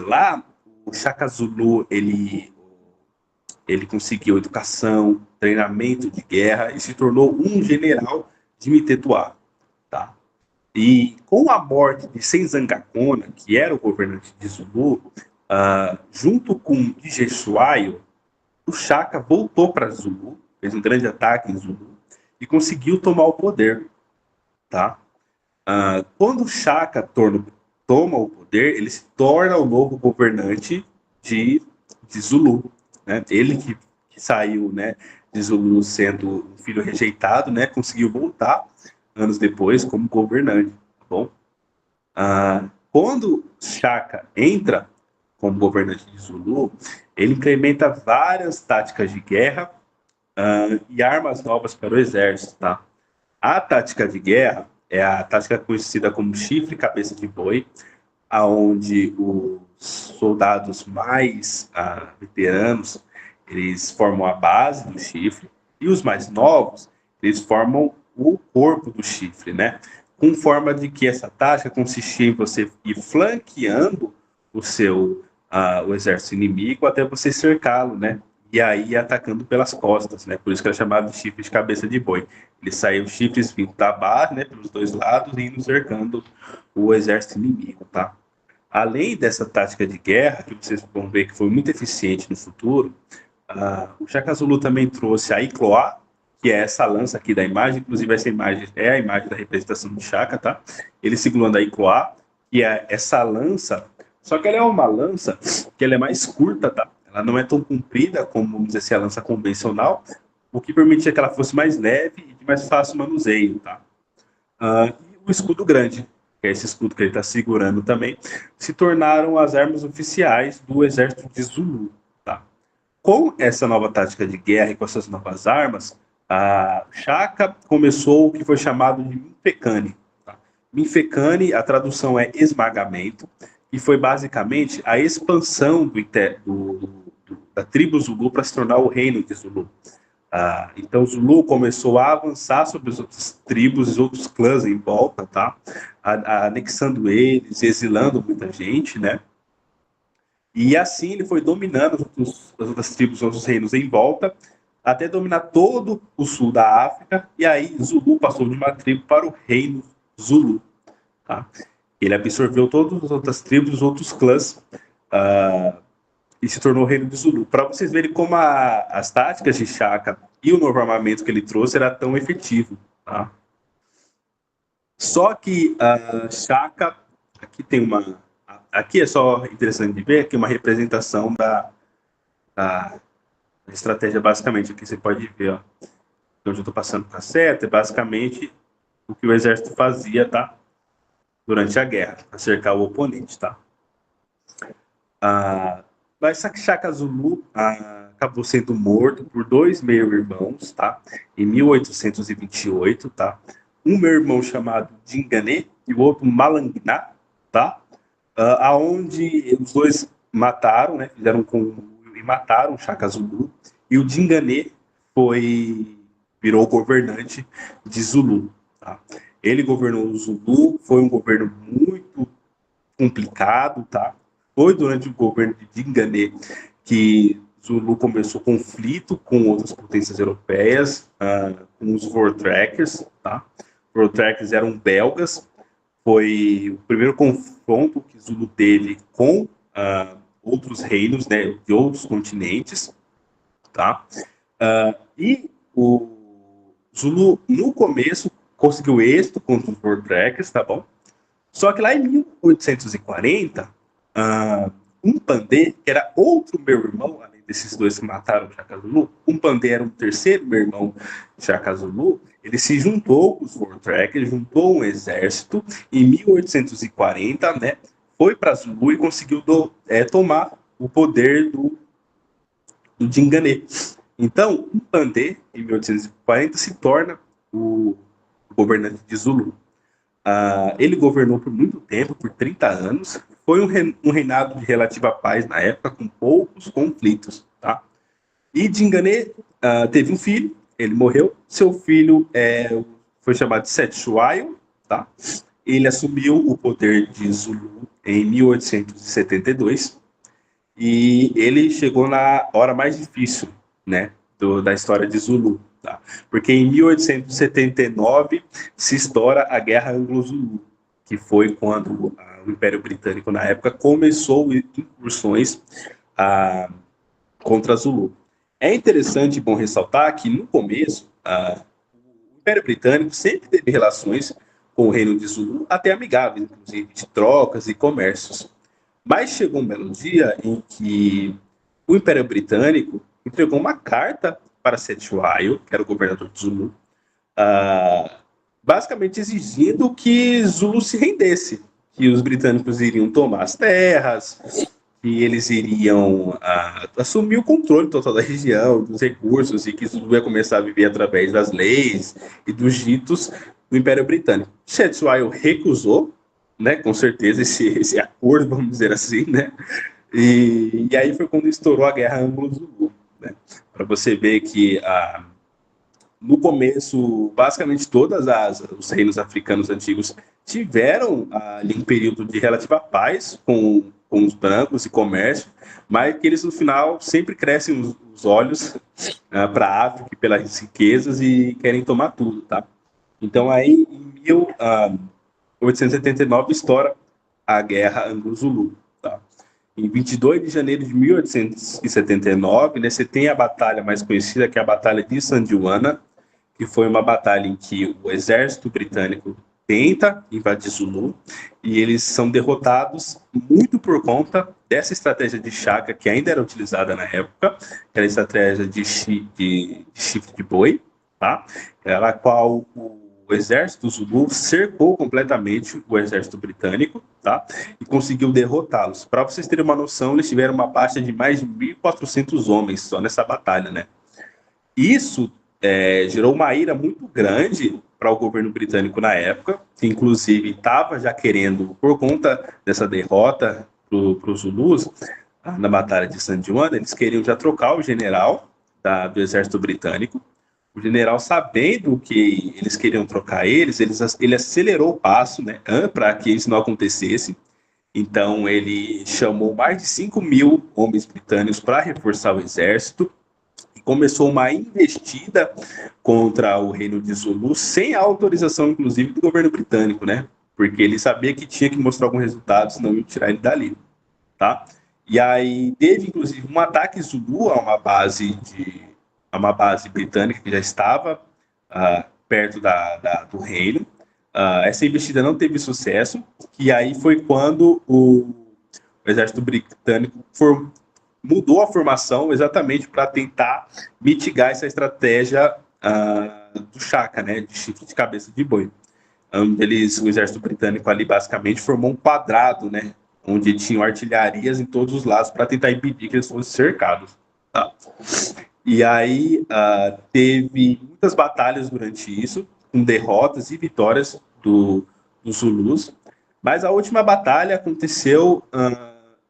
Lá, o Shaka Zulu, ele conseguiu educação, treinamento de guerra e se tornou um general de Mitetuá, tá? E com a morte de Senzangacona, que era o governante de Zulu, junto com Ijeshuaio, o Shaka voltou para Zulu, fez um grande ataque em Zulu e conseguiu tomar o poder, tá? Quando o Shaka toma o poder, ele se torna o novo governante de Zulu, né? Ele que saiu, né, de Zulu sendo um filho rejeitado, né, conseguiu voltar anos depois como governante, tá bom? Quando Shaka entra como governante de Zulu, ele implementa várias táticas de guerra e armas novas para o exército, tá? A tática de guerra é a tática conhecida como chifre cabeça de boi, aonde os soldados mais veteranos, eles formam a base do chifre, e os mais novos, eles formam o corpo do chifre, né? Com forma de que essa tática consistia em você ir flanqueando o exército inimigo até você cercá-lo, né? E aí atacando pelas costas, né? Por isso que é chamado de chifre de cabeça de boi. Ele saiu chifres vindo da base, né? Pelos dois lados e indo cercando o exército inimigo, tá? Além dessa tática de guerra, que vocês vão ver que foi muito eficiente no futuro, o Shaka Zulu também trouxe a Icloá, que é essa lança aqui da imagem, inclusive essa imagem é a imagem da representação do Shaka, tá? Ele segurando a Icloá, que é essa lança, só que ela é uma lança que ela é mais curta, tá? Ela não é tão comprida como, vamos dizer assim, a lança convencional, o que permitia que ela fosse mais leve e de mais fácil manuseio, tá? E o escudo grande, que é esse escudo que ele está segurando também, se tornaram as armas oficiais do exército de Zulu, tá? Com essa nova tática de guerra e com essas novas armas, a Shaka começou o que foi chamado de Minfekani. Tá? Minfekani, a tradução é esmagamento, e foi basicamente a expansão da tribo Zulu para se tornar o reino de Zulu. Então Zulu começou a avançar sobre as outras tribos, os outros clãs em volta, tá? Anexando eles, exilando muita gente, né? E assim ele foi dominando as outras tribos, os outros reinos em volta, até dominar todo o sul da África, e aí Zulu passou de uma tribo para o reino Zulu. Tá? Ele absorveu todas as outras tribos, os outros clãs, e se tornou o reino de Zulu. Para vocês verem como as táticas de Shaka e o novo armamento que ele trouxe era tão efetivo. Tá? Só que Shaka, aqui é só interessante de ver, aqui uma representação da estratégia, basicamente. Aqui você pode ver, ó, onde eu estou passando com a seta, é basicamente o que o exército fazia, tá? Durante a guerra, para cercar o oponente, tá? Mas Shaka Zulu acabou sendo morto por 2 meio-irmãos, tá? Em 1828, tá? Um meio-irmão chamado Dingane e o outro Malangna, tá? Aonde os dois mataram, né? Fizeram e mataram Shaka Zulu, e o Dingane virou governante de Zulu, tá? Ele governou o Zulu, foi um governo muito complicado, tá? Foi durante o governo de Dingane que Zulu começou conflito com outras potências europeias, com os Voortrekkers, tá? Os Voortrekkers eram belgas. Foi o primeiro confronto que Zulu teve com outros reinos, né, de outros continentes, tá? E o Zulu, no começo, conseguiu êxito contra os Voortrekkers, tá bom? Só que lá em 1840, um Pandê, que era outro meu-irmão, além desses dois que mataram o Shaka Zulu, um Pandê era um terceiro meu-irmão de Shaka Zulu, ele se juntou com os Voortrekkers, juntou um exército, em 1840, né, foi para Zulu e conseguiu tomar o poder do Dingane. Então, um Pandê, em 1840, se torna o governante de Zulu. Ele governou por muito tempo, por 30 anos. Foi um reinado de relativa paz na época, com poucos conflitos. Tá? E Dingane teve um filho, ele morreu. Seu filho foi chamado de Cetshwayo. Tá? Ele assumiu o poder de Zulu em 1872. E ele chegou na hora mais difícil, né, da história de Zulu. Tá? Porque em 1879 se estoura a Guerra Anglo-Zulu, que foi quando o Império Britânico, na época, começou incursões contra Zulu. É interessante e bom ressaltar que, no começo, o Império Britânico sempre teve relações com o reino de Zulu, até amigáveis, inclusive, de trocas e comércios. Mas chegou um belo dia em que o Império Britânico entregou uma carta para Cetshwayo, que era o governador de Zulu, basicamente exigindo que Zulu se rendesse, que os britânicos iriam tomar as terras, que eles iriam assumir o controle total da região, dos recursos, e que Zulu ia começar a viver através das leis e dos ditos do Império Britânico. Cetshwayo recusou, né, com certeza, esse acordo, vamos dizer assim, né? E aí foi quando estourou a Guerra Anglo-Zulu, né? Para você ver que no começo, basicamente todos os reinos africanos antigos tiveram ali um período de relativa paz com os brancos e comércio, mas que eles no final sempre crescem os olhos para a África e pelas riquezas e querem tomar tudo, tá? Então aí em 1879 estoura a Guerra Anglo-Zulu. Tá? Em 22 de janeiro de 1879, né, você tem a batalha mais conhecida, que é a Batalha de Sandjuana, que foi uma batalha em que o exército britânico tenta invadir Zulu e eles são derrotados muito por conta dessa estratégia de Shaka, que ainda era utilizada na época, que era a estratégia de chifre de boi, tá? Era a qual o exército Zulu cercou completamente o exército britânico, tá? E conseguiu derrotá-los. Para vocês terem uma noção, eles tiveram uma baixa de mais de 1.400 homens só nessa batalha, né? Isso gerou uma ira muito grande para o governo britânico na época, que inclusive estava já querendo, por conta dessa derrota para os Zulus, na Batalha de Sandjuana, eles queriam já trocar o general do exército britânico. O general, sabendo que eles queriam trocar ele acelerou o passo, né, para que isso não acontecesse. Então, ele chamou mais de 5.000 homens britânicos para reforçar o exército. E começou uma investida contra o Reino de Zulu, sem a autorização, inclusive, do governo britânico, né? Porque ele sabia que tinha que mostrar algum resultado, senão ia tirar ele dali, tá? E aí teve, inclusive, um ataque Zulu a uma base britânica que já estava perto do reino. Essa investida não teve sucesso, e aí foi quando o exército britânico mudou a formação exatamente para tentar mitigar essa estratégia do Chaka, né, de chifre de cabeça de boi. O exército britânico ali basicamente formou um quadrado, né, onde tinham artilharias em todos os lados para tentar impedir que eles fossem cercados. Tá? E aí teve muitas batalhas durante isso, com derrotas e vitórias dos Zulus, mas a última batalha aconteceu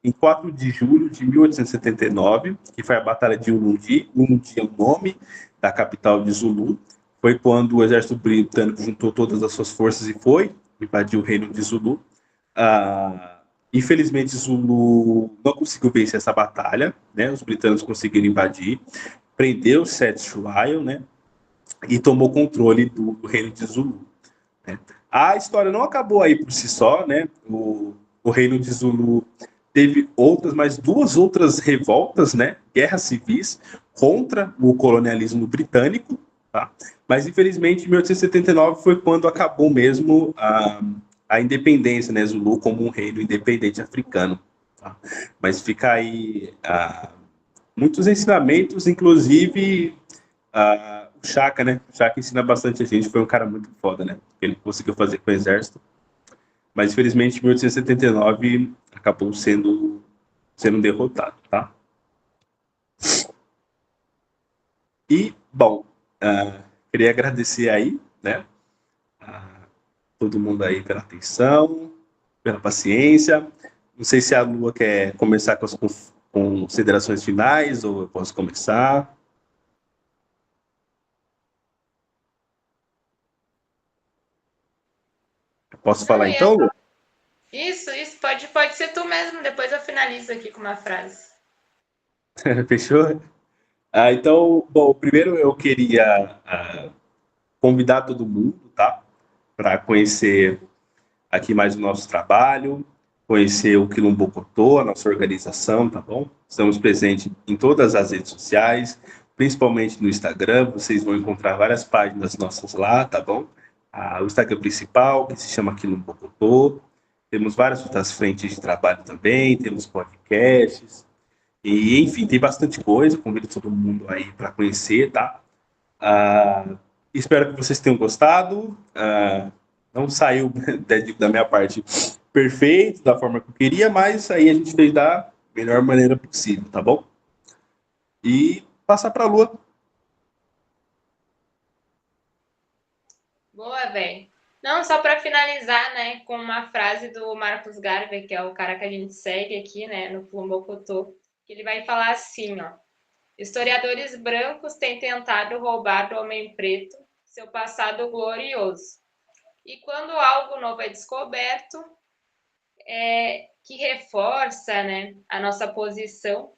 em 4 de julho de 1879, que foi a Batalha de Ulundi. Ulundi é o nome da capital de Zulu. Foi quando o exército britânico juntou todas as suas forças e foi invadir o reino de Zulu. Infelizmente, Zulu não conseguiu vencer essa batalha, né? Os britânicos conseguiram invadir, prendeu Seth Shuayo, né? E tomou controle do reino de Zulu. Né? A história não acabou aí por si só, né? O reino de Zulu teve mais 2 outras revoltas, né? Guerras civis contra o colonialismo britânico, tá? Mas infelizmente em 1879 foi quando acabou mesmo a independência, né? Zulu como um reino independente africano. Tá? Mas fica aí muitos ensinamentos, inclusive o Chaka, né? O Chaka ensina bastante a gente, foi um cara muito foda, né? Ele conseguiu fazer com o exército. Mas infelizmente em 1879 acabou sendo derrotado, tá? E, bom, queria agradecer aí, né? Todo mundo aí pela atenção, pela paciência. Não sei se a Lua quer começar com as considerações finais ou eu posso começar. Posso Não, falar então, Lu? isso, pode ser tu mesmo, depois eu finalizo aqui com uma frase. Fechou? Então, bom, primeiro eu queria convidar todo mundo, tá? Para conhecer aqui mais o nosso trabalho, conhecer o Quilombo Cotô, a nossa organização, tá bom? Estamos presentes em todas as redes sociais, principalmente no Instagram, vocês vão encontrar várias páginas nossas lá, tá bom? O Instagram principal, que se chama Quilombo Cotô, temos várias outras frentes de trabalho também, temos podcasts, e enfim, tem bastante coisa, convido todo mundo aí para conhecer, tá? Espero que vocês tenham gostado. Não saiu da minha parte perfeito, da forma que eu queria, mas aí a gente fez da melhor maneira possível, tá bom? E passar para a Lua. Boa, velho. Não, só para finalizar, né, com uma frase do Marcos Garvey, que é o cara que a gente segue aqui, né, no Plumbocotô, que ele vai falar assim, ó: historiadores brancos têm tentado roubar do homem preto seu passado glorioso. E quando algo novo é descoberto, que reforça, né, a nossa posição,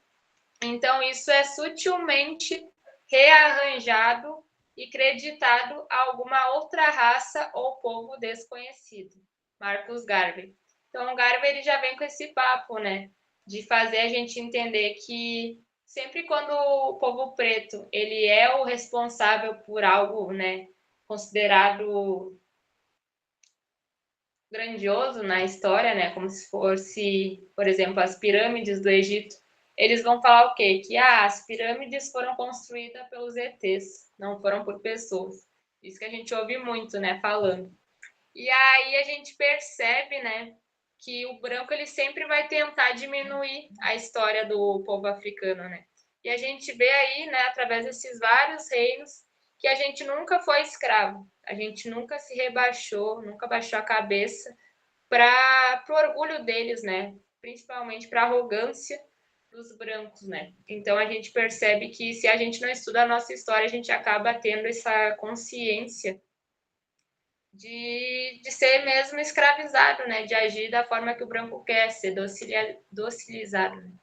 então isso é sutilmente rearranjado e creditado a alguma outra raça ou povo desconhecido. Marcus Garvey. Então, o Garvey ele já vem com esse papo, né, de fazer a gente entender que sempre quando o povo preto ele é o responsável por algo, né, considerado grandioso na história, né, como se fosse, por exemplo, as pirâmides do Egito, eles vão falar o quê? Que as pirâmides foram construídas pelos ETs, não foram por pessoas. Isso que a gente ouve muito, né, falando. E aí a gente percebe, né, que o branco ele sempre vai tentar diminuir a história do povo africano, né? E a gente vê aí, né, através desses vários reinos, que a gente nunca foi escravo, a gente nunca se rebaixou, nunca baixou a cabeça para o orgulho deles, né? Principalmente para a arrogância dos brancos, né? Então a gente percebe que se a gente não estuda a nossa história, a gente acaba tendo essa consciência de ser mesmo escravizado, né? De agir da forma que o branco quer, ser docilizado. Né?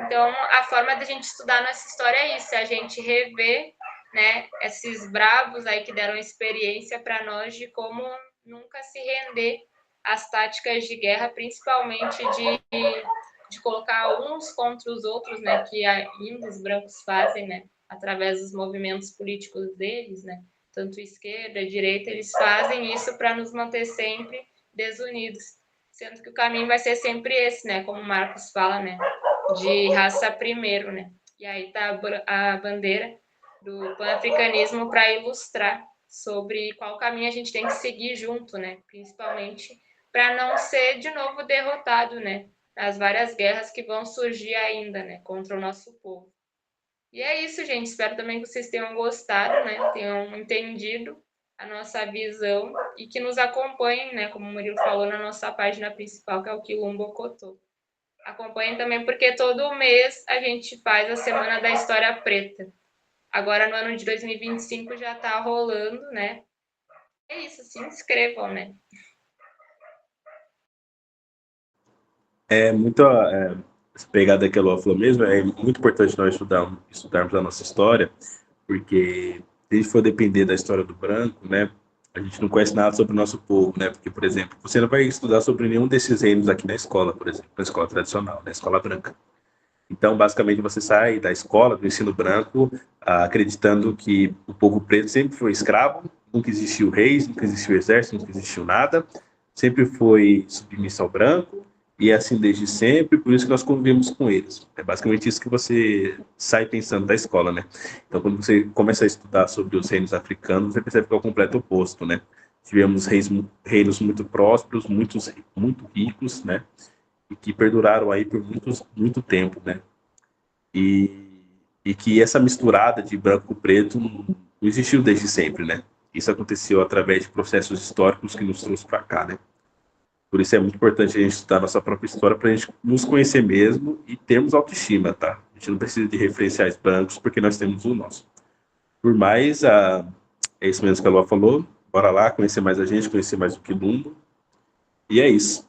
Então, a forma da gente estudar nossa história é isso, é a gente rever, né, esses bravos aí que deram experiência para nós de como nunca se render às táticas de guerra, principalmente de colocar uns contra os outros, né, que ainda os brancos fazem, né, através dos movimentos políticos deles, né, tanto esquerda, direita, eles fazem isso para nos manter sempre desunidos, sendo que o caminho vai ser sempre esse, né, como o Marcos fala, né, de raça primeiro, né, e aí tá a bandeira do pan-africanismo para ilustrar sobre qual caminho a gente tem que seguir junto, né, principalmente para não ser de novo derrotado, né, nas várias guerras que vão surgir ainda, né, contra o nosso povo. E é isso, gente. Espero também que vocês tenham gostado, né, tenham entendido a nossa visão e que nos acompanhem, né, como o Murilo falou, na nossa página principal, que é o Quilombo Ocotô. Acompanhem também porque todo mês a gente faz a Semana da História Preta. Agora no ano de 2025 já está rolando, né? É isso, se inscrevam, né? É muito essa pegada que a Lua falou mesmo, é muito importante nós estudarmos a nossa história, porque se a gente for depender da história do branco, né, a gente não conhece nada sobre o nosso povo, né, porque, por exemplo, você não vai estudar sobre nenhum desses reinos aqui na escola, por exemplo, na escola tradicional, na escola branca. Então, basicamente, você sai da escola, do ensino branco, acreditando que o povo preto sempre foi escravo, nunca existiu reis, nunca existiu exército, nunca existiu nada, sempre foi submisso ao branco, e é assim desde sempre, por isso que nós convivemos com eles. É basicamente isso que você sai pensando da escola, né? Então, quando você começa a estudar sobre os reinos africanos, você percebe que é o completo oposto, né? Tivemos reinos muito prósperos, muito ricos, né? E que perduraram aí por muito tempo, né? E, e que essa misturada de branco e preto não existiu desde sempre, né? Isso aconteceu através de processos históricos que nos trouxe para cá, né? Por isso é muito importante a gente estudar nossa própria história para a gente nos conhecer mesmo e termos autoestima, tá? A gente não precisa de referenciais brancos porque nós temos o nosso. Por mais, é isso mesmo que a Lua falou. Bora lá conhecer mais a gente, conhecer mais o Quilombo. E é isso.